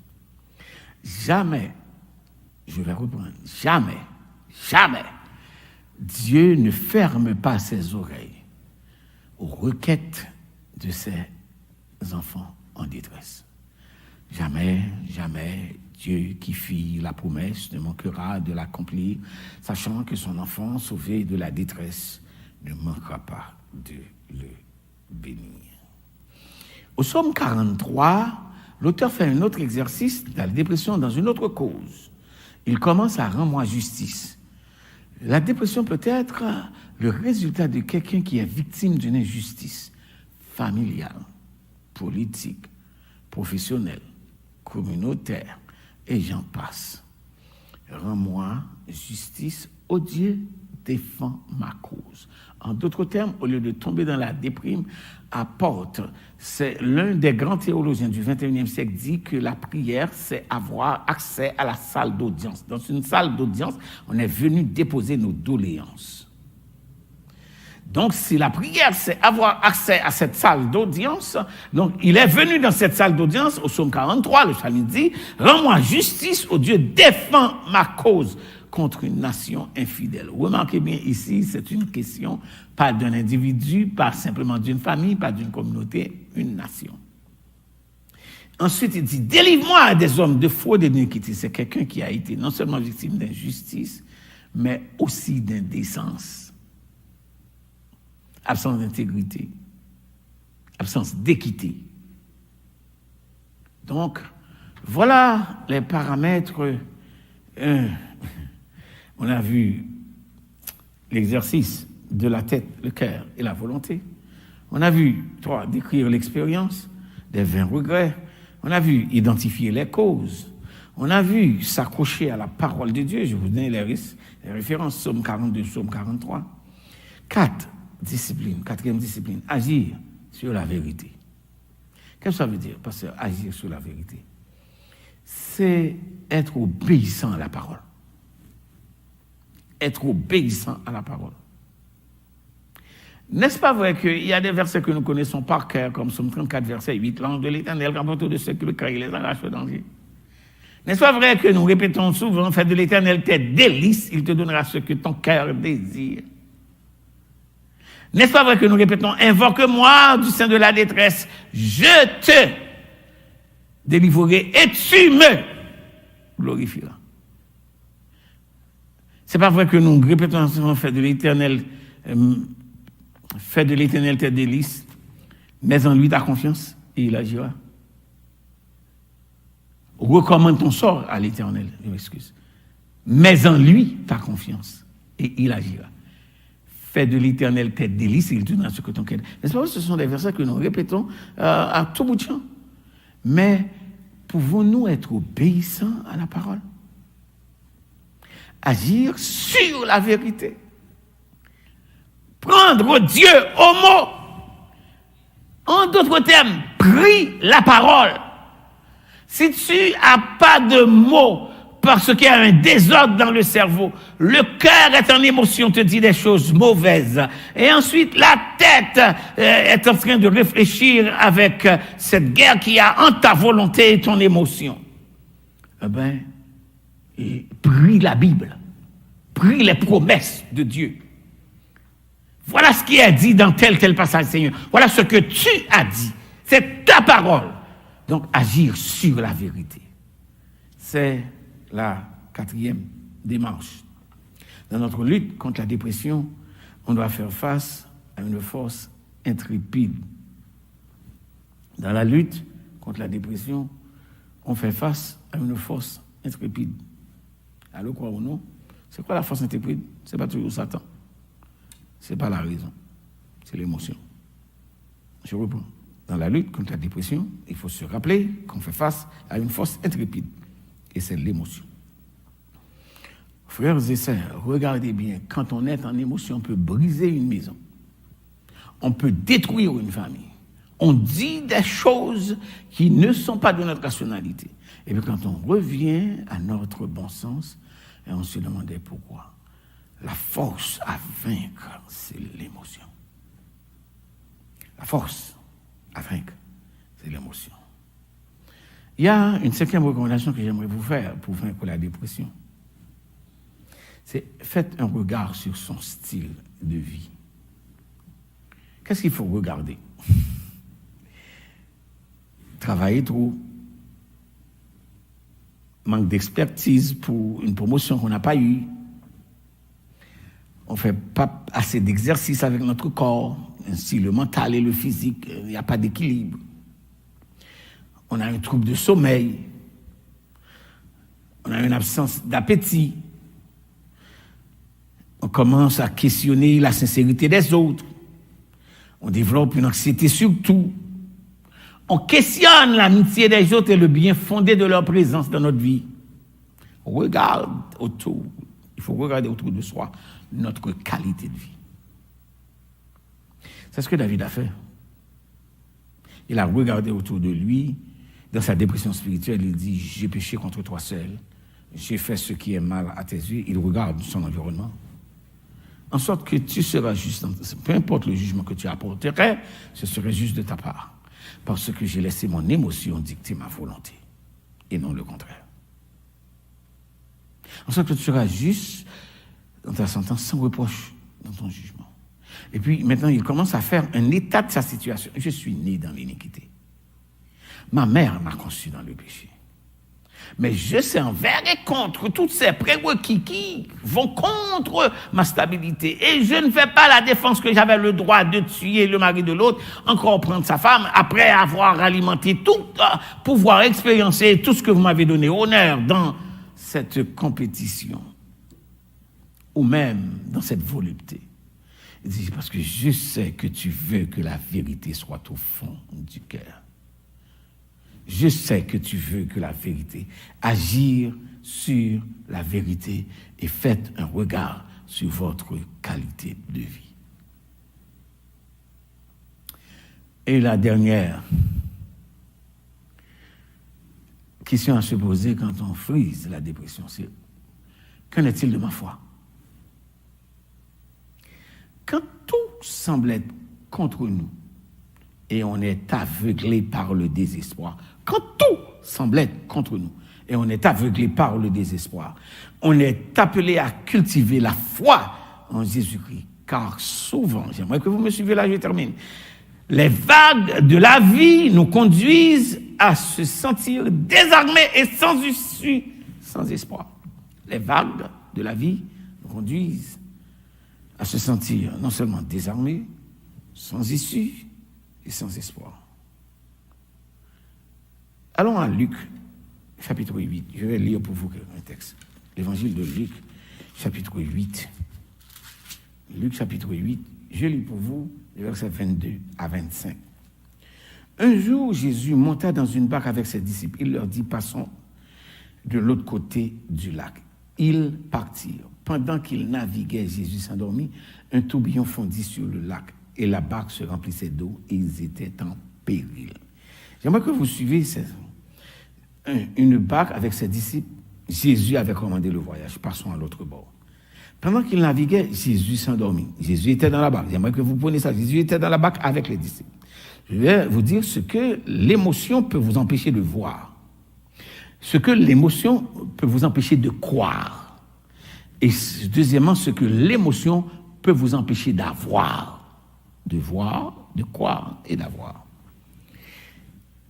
Jamais, je vais reprendre, jamais, Dieu ne ferme pas ses oreilles aux requêtes de ses enfants en détresse. Jamais, Dieu qui fit la promesse ne manquera de l'accomplir, sachant que son enfant sauvé de la détresse ne manquera pas de le bénir. Au psaume 43, l'auteur fait un autre exercice de la dépression dans une autre cause. Il commence à rendre-moi justice. La dépression peut être le résultat de quelqu'un qui est victime d'une injustice familiale, politique, professionnelle, communautaire, et j'en passe. Rends-moi justice, ô Dieu, défends ma cause. En d'autres termes, au lieu de tomber dans la déprime, apporte. C'est l'un des grands théologiens du XXIe siècle dit que la prière, c'est avoir accès à la salle d'audience. Dans une salle d'audience, on est venu déposer nos doléances. Donc, si la prière, c'est avoir accès à cette salle d'audience, donc il est venu dans cette salle d'audience, au psaume 43, le psalmiste dit, « Rends-moi justice, ô Dieu, défends ma cause contre une nation infidèle. » Remarquez bien ici, c'est une question pas d'un individu, pas simplement d'une famille, pas d'une communauté, une nation. Ensuite, il dit, « Délivre-moi des hommes de fraude et d'iniquité. » C'est quelqu'un qui a été non seulement victime d'injustice, mais aussi d'indécence. Absence d'intégrité, absence d'équité. Donc, voilà les paramètres. On a vu l'exercice de la tête, le cœur et la volonté. On a vu, décrire l'expérience des 20 regrets. On a vu identifier les causes. On a vu s'accrocher à la parole de Dieu. Je vous donne les références, psaume 42, psaume 43. 4. Discipline, quatrième discipline, agir sur la vérité. Qu'est-ce que ça veut dire, pasteur, agir sur la vérité? C'est être obéissant à la parole. Être obéissant à la parole. N'est-ce pas vrai qu'il y a des versets que nous connaissons par cœur, comme Psaume 34, verset 8, l'ange de l'Éternel rapporte de ceux qui le craignent, les arrache au danger. N'est-ce pas vrai que nous répétons souvent, fais de l'Éternel tes délices, il te donnera ce que ton cœur désire. N'est-ce pas vrai que nous répétons, invoque-moi du sein de la détresse, je te délivrerai et tu me glorifieras. C'est pas vrai que nous répétons souvent, fais de l'Éternel tes délices, mets en lui ta confiance et il agira. Recommande ton sort à l'Éternel, je m'excuse. Mets en lui ta confiance et il agira. Fais de l'Éternel tes délices, il te donnera ce que ton cœur. N'est-ce pas? Ce sont des versets que nous répétons à tout bout de champ. Mais pouvons-nous être obéissants à la parole? Agir sur la vérité. Prendre Dieu au mot. En d'autres termes, prie la parole. Si tu n'as pas de mots, parce qu'il y a un désordre dans le cerveau. Le cœur est en émotion, te dit des choses mauvaises. Et ensuite, la tête est en train de réfléchir avec cette guerre qu'il y a entre ta volonté et ton émotion. Eh bien, prie la Bible. Prie les promesses de Dieu. Voilà ce qui est dit dans tel passage, Seigneur. Voilà ce que tu as dit. C'est ta parole. Donc, agir sur la vérité. C'est la 4e démarche. Dans notre lutte contre la dépression, on doit faire face à une force intrépide. Dans la lutte contre la dépression, on fait face à une force intrépide. Alors, quoi ou non? C'est quoi la force intrépide? C'est pas toujours Satan. C'est pas la raison. C'est l'émotion. Je reprends. Dans la lutte contre la dépression, il faut se rappeler qu'on fait face à une force intrépide. Et c'est l'émotion. Frères et sœurs, regardez bien, quand on est en émotion, on peut briser une maison. On peut détruire une famille. On dit des choses qui ne sont pas de notre rationalité. Et puis quand on revient à notre bon sens, et on se demandait pourquoi. La force à vaincre, c'est l'émotion. La force à vaincre, c'est l'émotion. Il y a une 5e recommandation que j'aimerais vous faire pour vaincre la dépression. C'est faites un regard sur son style de vie. Qu'est-ce qu'il faut regarder? Travailler trop, manque d'expertise pour une promotion qu'on n'a pas eue, on ne fait pas assez d'exercice avec notre corps, ainsi le mental et le physique, il n'y a pas d'équilibre. On a un trouble de sommeil, on a une absence d'appétit, on commence à questionner la sincérité des autres, on développe une anxiété sur tout, on questionne l'amitié des autres et le bien fondé de leur présence dans notre vie. On regarde autour, il faut regarder autour de soi notre qualité de vie. C'est ce que David a fait. Il a regardé autour de lui, dans sa dépression spirituelle, il dit « J'ai péché contre toi seul, j'ai fait ce qui est mal à tes yeux ». Il regarde son environnement. En sorte que tu seras juste, peu importe le jugement que tu apporterais, ce serait juste de ta part. Parce que j'ai laissé mon émotion dicter ma volonté, et non le contraire. En sorte que tu seras juste dans ta sentence, sans reproche dans ton jugement. Et puis maintenant, il commence à faire un état de sa situation. Je suis né dans l'iniquité. Ma mère m'a conçu dans le péché. Mais je sais envers et contre toutes ces prérequis qui vont contre ma stabilité. Et je ne fais pas la défense que j'avais le droit de tuer le mari de l'autre, encore prendre sa femme, après avoir alimenté tout, pouvoir expériencer tout ce que vous m'avez donné, honneur dans cette compétition, ou même dans cette volupté. Il dit, parce que je sais que tu veux que la vérité soit au fond du cœur. Je sais que tu veux que la vérité, agir sur la vérité et faites un regard sur votre qualité de vie. Et la dernière question à se poser quand on frise la dépression, c'est qu'en est-il de ma foi? Quand tout semble être contre nous et on est aveuglé par le désespoir, quand tout semble être contre nous et on est aveuglé par le désespoir, on est appelé à cultiver la foi en Jésus-Christ. Car souvent, j'aimerais que vous me suiviez là, je termine, les vagues de la vie nous conduisent à se sentir désarmés et sans issue, sans espoir. Les vagues de la vie nous conduisent à se sentir non seulement désarmés, sans issue et sans espoir. Allons à Luc, chapitre 8. Je vais lire pour vous un texte. L'évangile de Luc, chapitre 8. Luc, chapitre 8. Je lis pour vous les versets 22 à 25. Un jour, Jésus monta dans une barque avec ses disciples. Il leur dit, passons de l'autre côté du lac. Ils partirent. Pendant qu'ils naviguaient, Jésus s'endormit. Un tourbillon fondit sur le lac et la barque se remplissait d'eau et ils étaient en péril. J'aimerais que vous suiviez une barque avec ses disciples Jésus avait commandé le voyage. Passons à l'autre bord. Pendant qu'il naviguait, Jésus s'endormit. Jésus était dans la barque. J'aimerais que vous preniez ça. Jésus était dans la barque avec les disciples. Je vais vous dire ce que l'émotion peut vous empêcher de voir. Ce que l'émotion peut vous empêcher de croire. Et deuxièmement, ce que l'émotion peut vous empêcher d'avoir. De voir, de croire et d'avoir.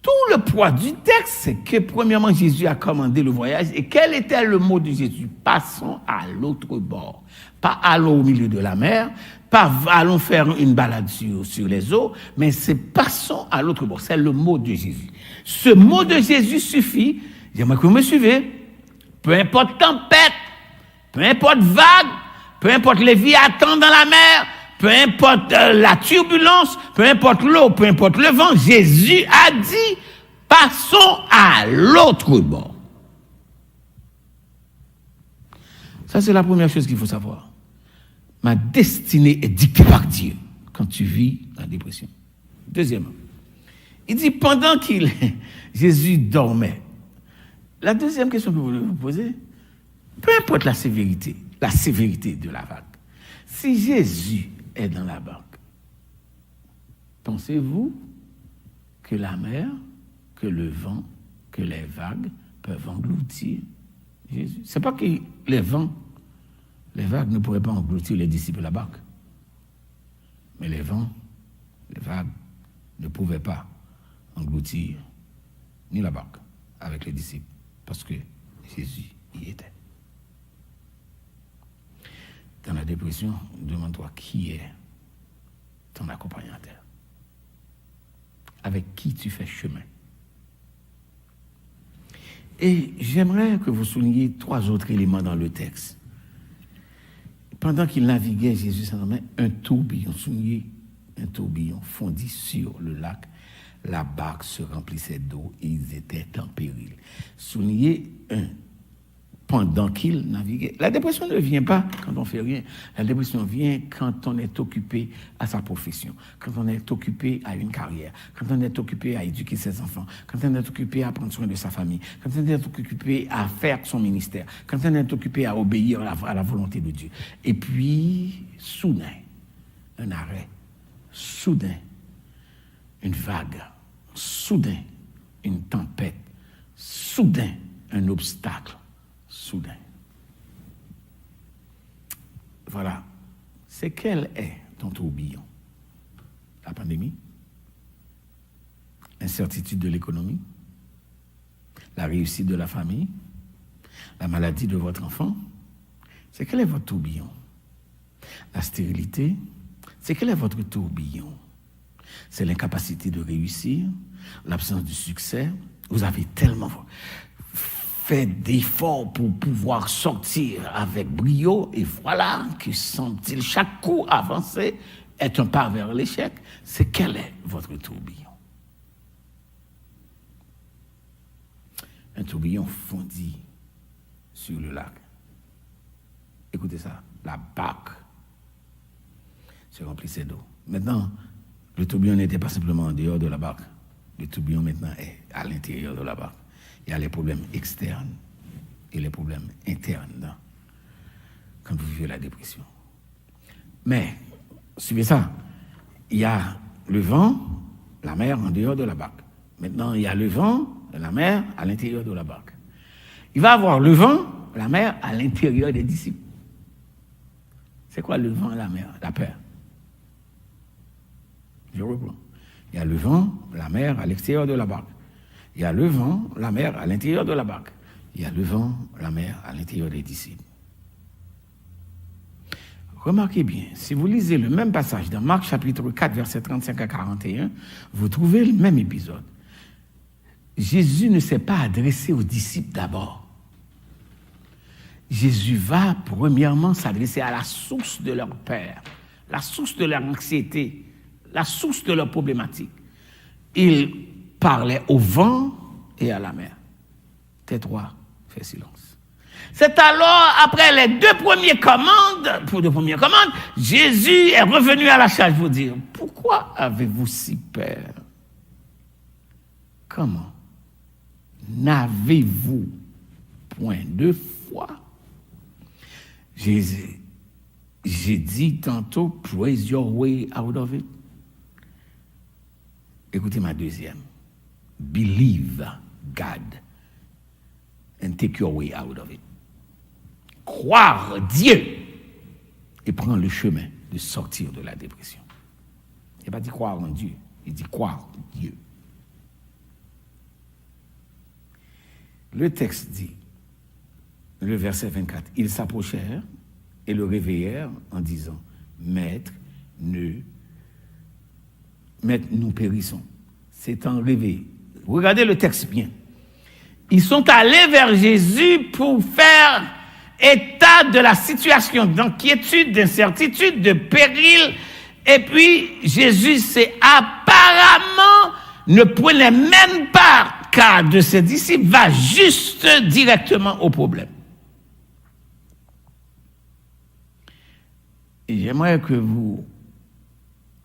Tout le poids du texte, c'est que premièrement, Jésus a commandé le voyage. Et quel était le mot de Jésus? Passons à l'autre bord. Pas allons au milieu de la mer, pas allons faire une balade sur les eaux, mais c'est passons à l'autre bord. C'est le mot de Jésus. Ce mot de Jésus suffit. J'aimerais que vous me suivez. Peu importe tempête, peu importe vague, peu importe les Léviathans dans la mer, peu importe la turbulence, peu importe l'eau, peu importe le vent, Jésus a dit, passons à l'autre bord. Ça, c'est la première chose qu'il faut savoir. Ma destinée est dictée par Dieu quand tu vis la dépression. Deuxièmement, il dit, pendant Jésus dormait, la deuxième question que vous voulez vous poser, peu importe la sévérité de la vague, si Jésus est dans la barque, pensez-vous que la mer, que le vent, que les vagues peuvent engloutir Jésus? C'est pas que les vagues ne pourraient pas engloutir les disciples de la barque. Mais les vents, les vagues ne pouvaient pas engloutir ni la barque avec les disciples parce que Jésus y était. Dans la dépression, demande-toi qui est ton accompagnateur. Avec qui tu fais chemin. Et j'aimerais que vous souligniez 3 autres éléments dans le texte. Pendant qu'il naviguait, Jésus s'en nommait un tourbillon. Soulignez, un tourbillon fondit sur le lac. La barque se remplissait d'eau et ils étaient en péril. Soulignez pendant qu'il naviguait. La dépression ne vient pas quand on ne fait rien. La dépression vient quand on est occupé à sa profession, quand on est occupé à une carrière, quand on est occupé à éduquer ses enfants, quand on est occupé à prendre soin de sa famille, quand on est occupé à faire son ministère, quand on est occupé à obéir à la volonté de Dieu. Et puis, soudain, un arrêt, soudain, une vague, soudain, une tempête, soudain, un obstacle. Soudain. Voilà. C'est quel est ton tourbillon? La pandémie? L'incertitude de l'économie? La réussite de la famille? La maladie de votre enfant? C'est quel est votre tourbillon? La stérilité? C'est quel est votre tourbillon? C'est l'incapacité de réussir? L'absence de succès? Vous avez tellement fait d'efforts pour pouvoir sortir avec brio, et voilà que semble-t-il chaque coup avancé est un pas vers l'échec. C'est quel est votre tourbillon? Un tourbillon fondit sur le lac. Écoutez ça, la barque se remplissait d'eau. Maintenant, le tourbillon n'était pas simplement en dehors de la barque. Le tourbillon maintenant est à l'intérieur de la barque. Il y a les problèmes externes et les problèmes internes quand vous vivez la dépression. Mais, suivez ça, il y a le vent, la mer en dehors de la barque. Maintenant, il y a le vent, la mer à l'intérieur de la barque. Il va y avoir le vent, la mer à l'intérieur des disciples. C'est quoi le vent et la mer? La peur. Je reprends. Il y a le vent, la mer à l'extérieur de la barque. Il y a le vent, la mer à l'intérieur de la barque. Il y a le vent, la mer à l'intérieur des disciples. Remarquez bien, si vous lisez le même passage dans Marc chapitre 4, versets 35 à 41, vous trouvez le même épisode. Jésus ne s'est pas adressé aux disciples d'abord. Jésus va premièrement s'adresser à la source de leur peur, la source de leur anxiété, la source de leur problématique. Il parlait au vent et à la mer. Tais-toi, fais silence. C'est alors, après les deux premières commandes, Jésus est revenu à la charge pour dire, pourquoi avez-vous si peur? Comment n'avez-vous point de foi. J'ai dit tantôt, praise your way out of it. Écoutez ma deuxième. Believe God and take your way out of it. Croire Dieu et prendre le chemin de sortir de la dépression. Il n'a pas dit croire en Dieu, il dit croire Dieu. Le texte dit, le verset 24, ils s'approchèrent et le réveillèrent en disant, Maître, nous périssons. C'est un réveil. Regardez le texte bien. Ils sont allés vers Jésus pour faire état de la situation d'inquiétude, d'incertitude, de péril. Et puis, Jésus, apparemment, ne prenait même pas cas de ses disciples, va juste directement au problème. Et j'aimerais que vous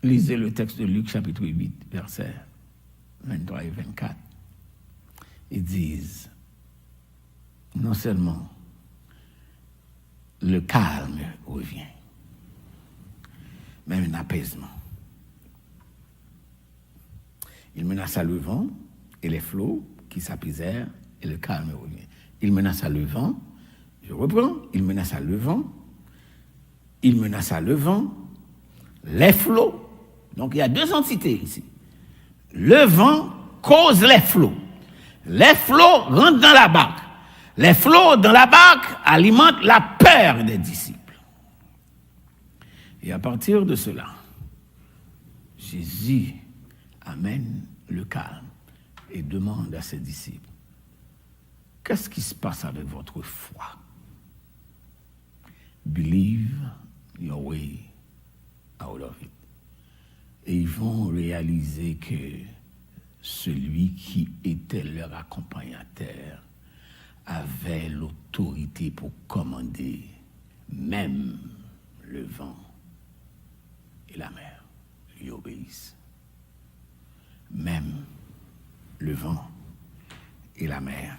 lisez le texte de Luc chapitre 8, versets 23 et 24. Ils disent, non seulement le calme revient, même un apaisement. Il menaça le vent et les flots qui s'apaisèrent et le calme revient. Il menaça le vent, je reprends, il menaça le vent, les flots. Donc il y a deux entités ici. Le vent cause les flots. Les flots rentrent dans la barque. Les flots dans la barque alimentent la peur des disciples. Et à partir de cela, Jésus amène le calme et demande à ses disciples, qu'est-ce qui se passe avec votre foi? Believe your way out of it. Et ils vont réaliser que celui qui était leur accompagnateur avait l'autorité pour commander même le vent et la mer lui obéissent. Même le vent et la mer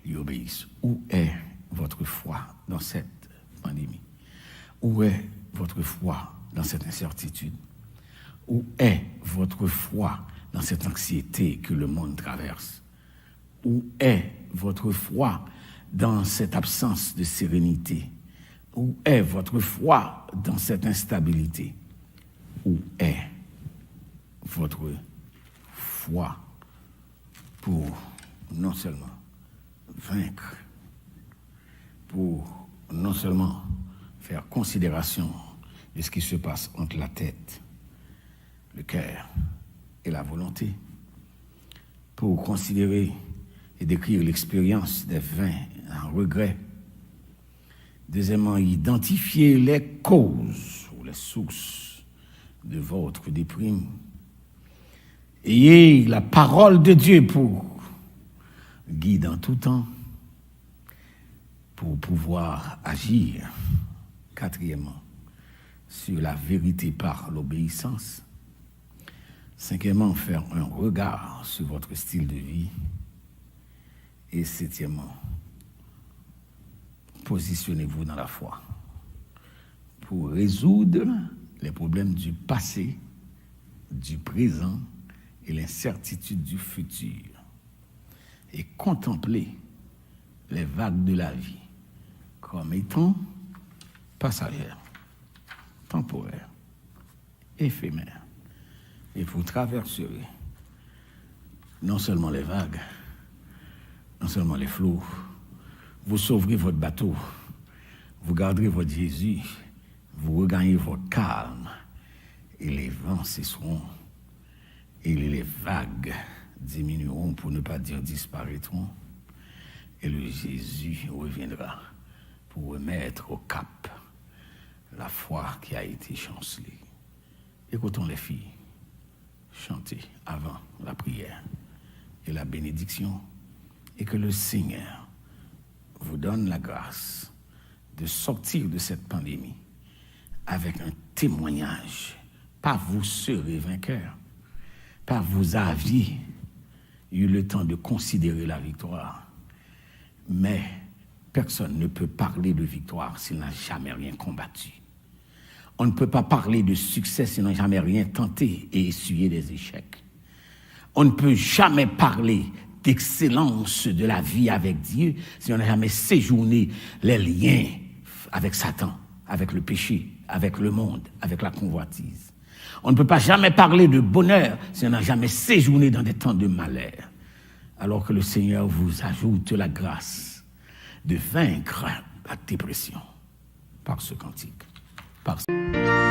lui obéissent. Où est votre foi dans cette pandémie? Où est votre foi dans cette incertitude? Où est votre foi dans cette anxiété que le monde traverse? Où est votre foi dans cette absence de sérénité? Où est votre foi dans cette instabilité? Où est votre foi pour non seulement vaincre, pour non seulement faire considération de ce qui se passe entre la tête, le cœur et la volonté, pour considérer et décrire l'expérience des vains en regret. Deuxièmement, identifier les causes ou les sources de votre déprime. Ayez la parole de Dieu pour guider en tout temps, pour pouvoir agir. Quatrièmement, sur la vérité par l'obéissance. Cinquièmement, faire un regard sur votre style de vie. Et septièmement, positionnez-vous dans la foi pour résoudre les problèmes du passé, du présent et l'incertitude du futur. Et contempler les vagues de la vie comme étant passagères, temporaires, éphémères. Et vous traverserez non seulement les vagues, non seulement les flots, vous sauverez votre bateau, vous garderez votre Jésus, vous regagnez votre calme, et les vents cesseront, et les vagues diminueront, pour ne pas dire disparaîtront, et le Jésus reviendra pour remettre au cap la foi qui a été chancelée. Écoutons les filles chanter avant la prière et la bénédiction, et que le Seigneur vous donne la grâce de sortir de cette pandémie avec un témoignage. Pas vous serez vainqueur, pas vous aviez eu le temps de considérer la victoire, Mais personne ne peut parler de victoire s'il n'a jamais rien combattu. On ne peut pas parler de succès s'il n'a jamais rien tenté et essuyé des échecs. On ne peut jamais parler d'excellence de la vie avec Dieu si on n'a jamais séjourné les liens avec Satan, avec le péché, avec le monde, avec la convoitise. On ne peut pas jamais parler de bonheur si on n'a jamais séjourné dans des temps de malheur. Alors que le Seigneur vous ajoute la grâce de vaincre la dépression par ce cantique. Par ce... Que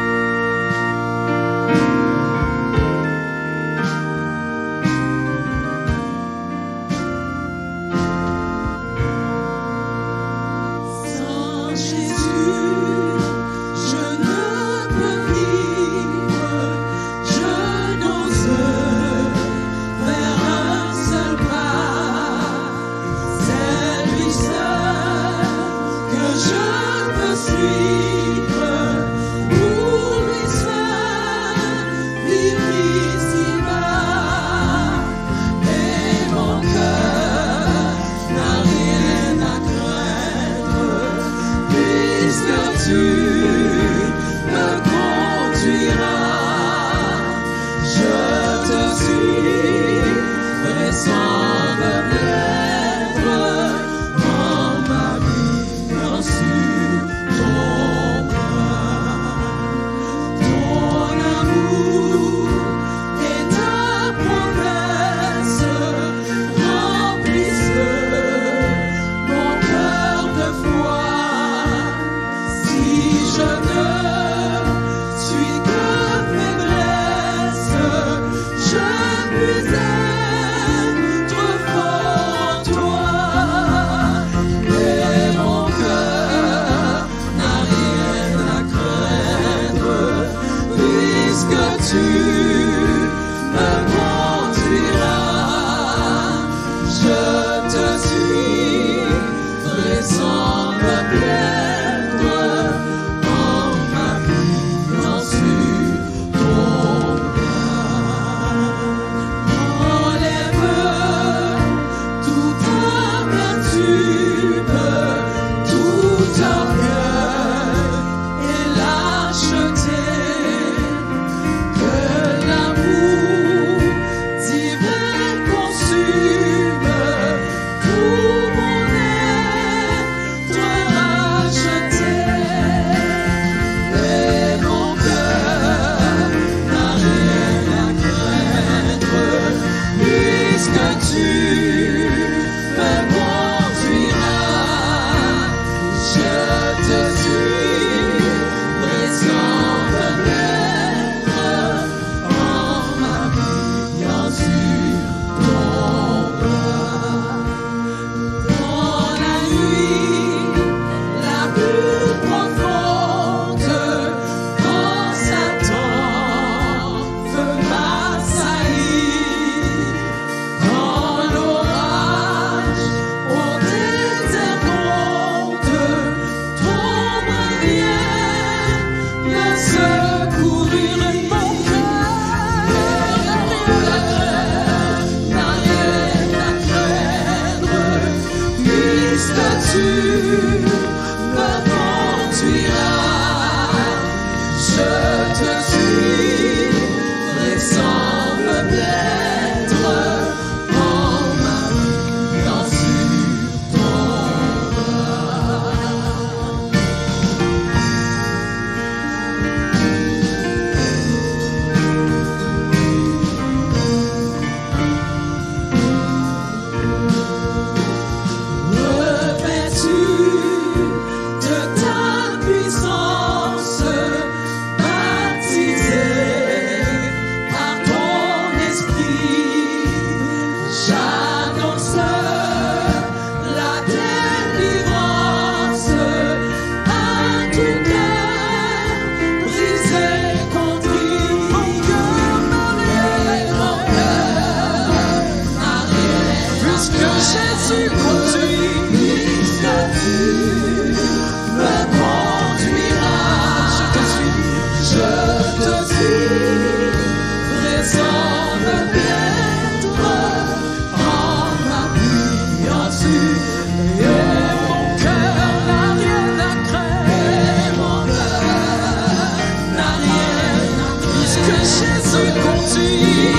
Jésus conduit,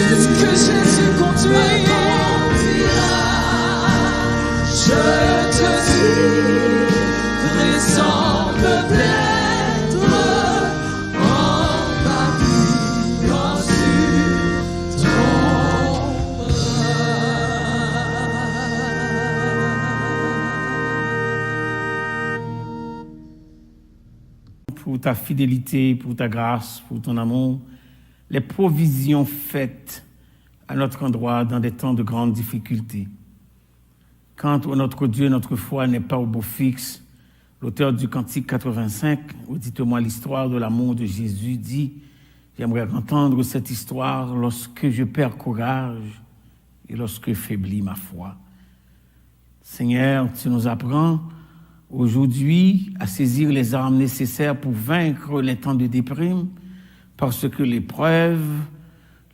puisque Jésus conduit, je te dis, présent peut-être en ma vie quand tu tomberas. Pour ta fidélité, pour ta grâce, pour ton amour, les provisions faites à notre endroit dans des temps de grandes difficultés. Quand notre Dieu, notre foi n'est pas au beau fixe, l'auteur du Cantique 85, dites-moi l'histoire de l'amour de Jésus, dit « J'aimerais entendre cette histoire lorsque je perds courage et lorsque faiblit ma foi. » Seigneur, tu nous apprends aujourd'hui à saisir les armes nécessaires pour vaincre les temps de déprime, parce que l'épreuve,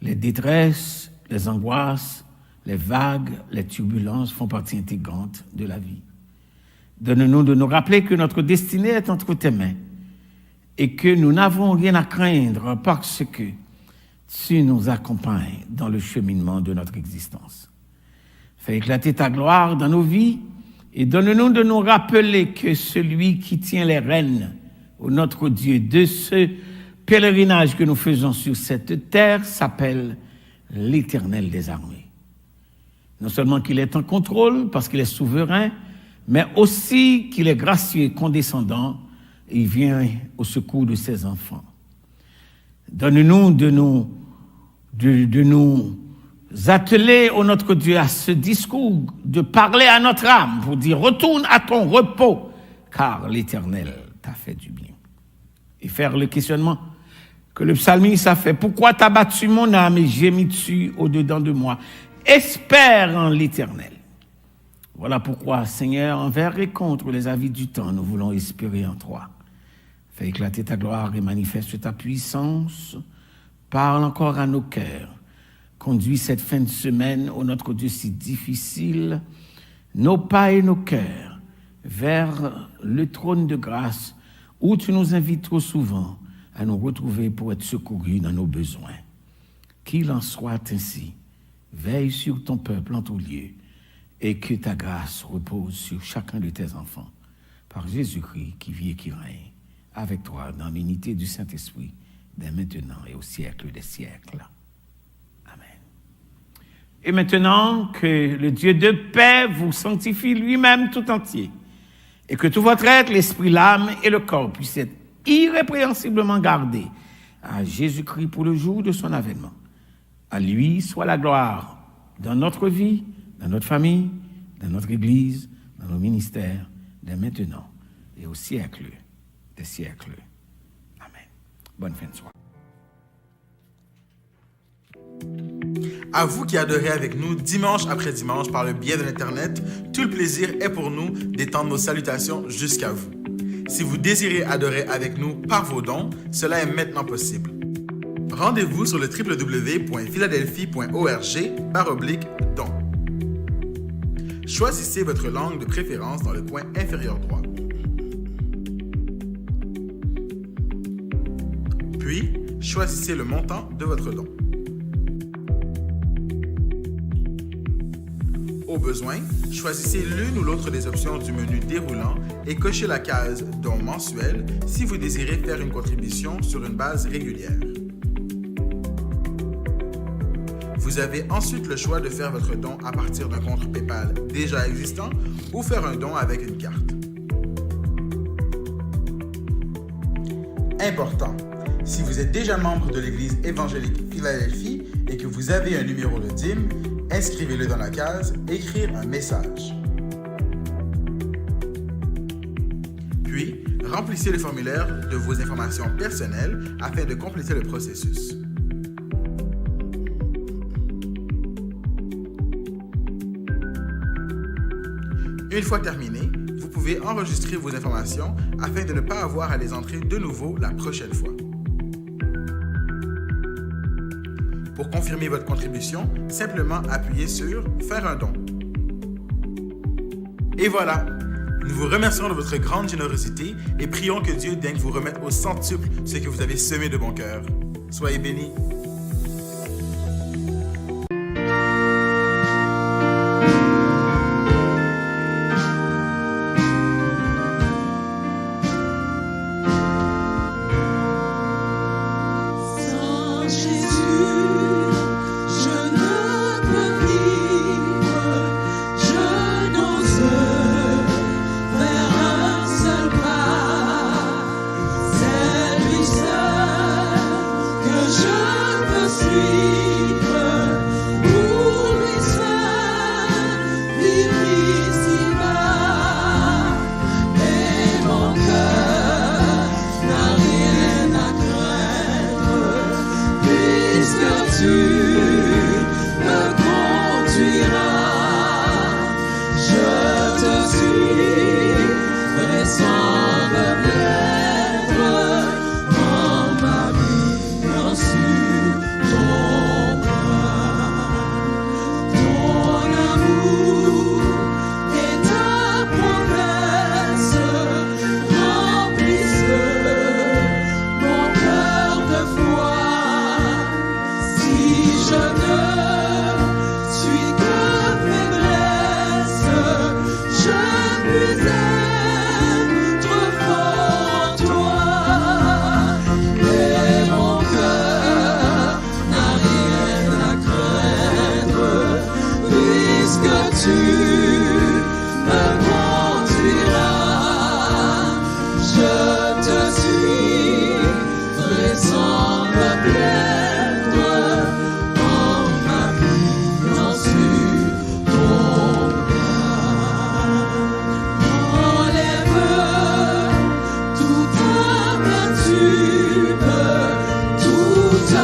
les détresses, les angoisses, les vagues, les turbulences font partie intégrante de la vie. Donne-nous de nous rappeler que notre destinée est entre tes mains et que nous n'avons rien à craindre parce que tu nous accompagnes dans le cheminement de notre existence. Fais éclater ta gloire dans nos vies et donne-nous de nous rappeler que celui qui tient les rênes, ô notre Dieu, de ce pèlerinage que nous faisons sur cette terre s'appelle l'Éternel des armées. Non seulement qu'il est en contrôle parce qu'il est souverain, mais aussi qu'il est gracieux et condescendant et il vient au secours de ses enfants. Donne-nous de nous atteler, ô notre Dieu, à ce discours, de parler à notre âme pour dire « Retourne à ton repos, car l'Éternel t'a fait du bien. » Et faire le questionnement que le psalmiste a fait. « Pourquoi t'as battu mon âme et gémis-tu au-dedans de moi? Espère en l'Éternel. » Voilà pourquoi, Seigneur, envers et contre les avis du temps, nous voulons espérer en toi. Fais éclater ta gloire et manifeste ta puissance. Parle encore à nos cœurs. Conduis cette fin de semaine, ô notre Dieu si difficile, nos pas et nos cœurs vers le trône de grâce où tu nous invites trop souvent à nous retrouver pour être secourus dans nos besoins. Qu'il en soit ainsi. Veille sur ton peuple en tout lieu et que ta grâce repose sur chacun de tes enfants. Par Jésus-Christ qui vit et qui règne avec toi dans l'unité du Saint-Esprit, dès maintenant et au siècle des siècles. Amen. Et maintenant, que le Dieu de paix vous sanctifie lui-même tout entier et que tout votre être, l'esprit, l'âme et le corps puissent être irrépréhensiblement gardés à Jésus-Christ pour le jour de son avènement. À lui soit la gloire dans notre vie, dans notre famille, dans notre Église, dans nos ministères, dès maintenant et au siècle des siècles. Amen. Bonne fin de soirée. À vous qui adorez avec nous dimanche après dimanche par le biais de l'Internet, tout le plaisir est pour nous d'étendre nos salutations jusqu'à vous. Si vous désirez adorer avec nous par vos dons, cela est maintenant possible. Rendez-vous sur le www.philadelphie.org/dons. Choisissez votre langue de préférence dans le coin inférieur droit. Puis, choisissez le montant de votre don. Au besoin, choisissez l'une ou l'autre des options du menu déroulant et cochez la case « Don mensuel » si vous désirez faire une contribution sur une base régulière. Vous avez ensuite le choix de faire votre don à partir d'un compte PayPal déjà existant ou faire un don avec une carte. Important, si vous êtes déjà membre de l'Église évangélique Philadelphie et que vous avez un numéro de dîme, inscrivez-le dans la case « Écrire un message ». Puis, remplissez le formulaire de vos informations personnelles afin de compléter le processus. Une fois terminé, vous pouvez enregistrer vos informations afin de ne pas avoir à les entrer de nouveau la prochaine fois. Pour confirmer votre contribution, simplement appuyez sur « Faire un don ». Et voilà! Nous vous remercions de votre grande générosité et prions que Dieu daigne vous remettre au centuple ce que vous avez semé de bon cœur. Soyez bénis. Sans Jésus, je ne peux vivre, je n'ose faire un seul pas. C'est lui seul que je peux suivre, pour lui seul vivre ici-bas. Et mon cœur n'a rien à craindre, puisque tu me conduiras. Je te suivrai sans me plaindre, en m'appuyant sur ton bras. Ton amour et ta promesse remplissent mon cœur de foi. Si je ne suis que faiblesse, je puis être fort en toi. Et mon cœur n'a rien à craindre, puisque tu me conduiras. Je te suivrai sans me plaindre, en m'appuyant sur ton bras. Enlève toute amertume, toute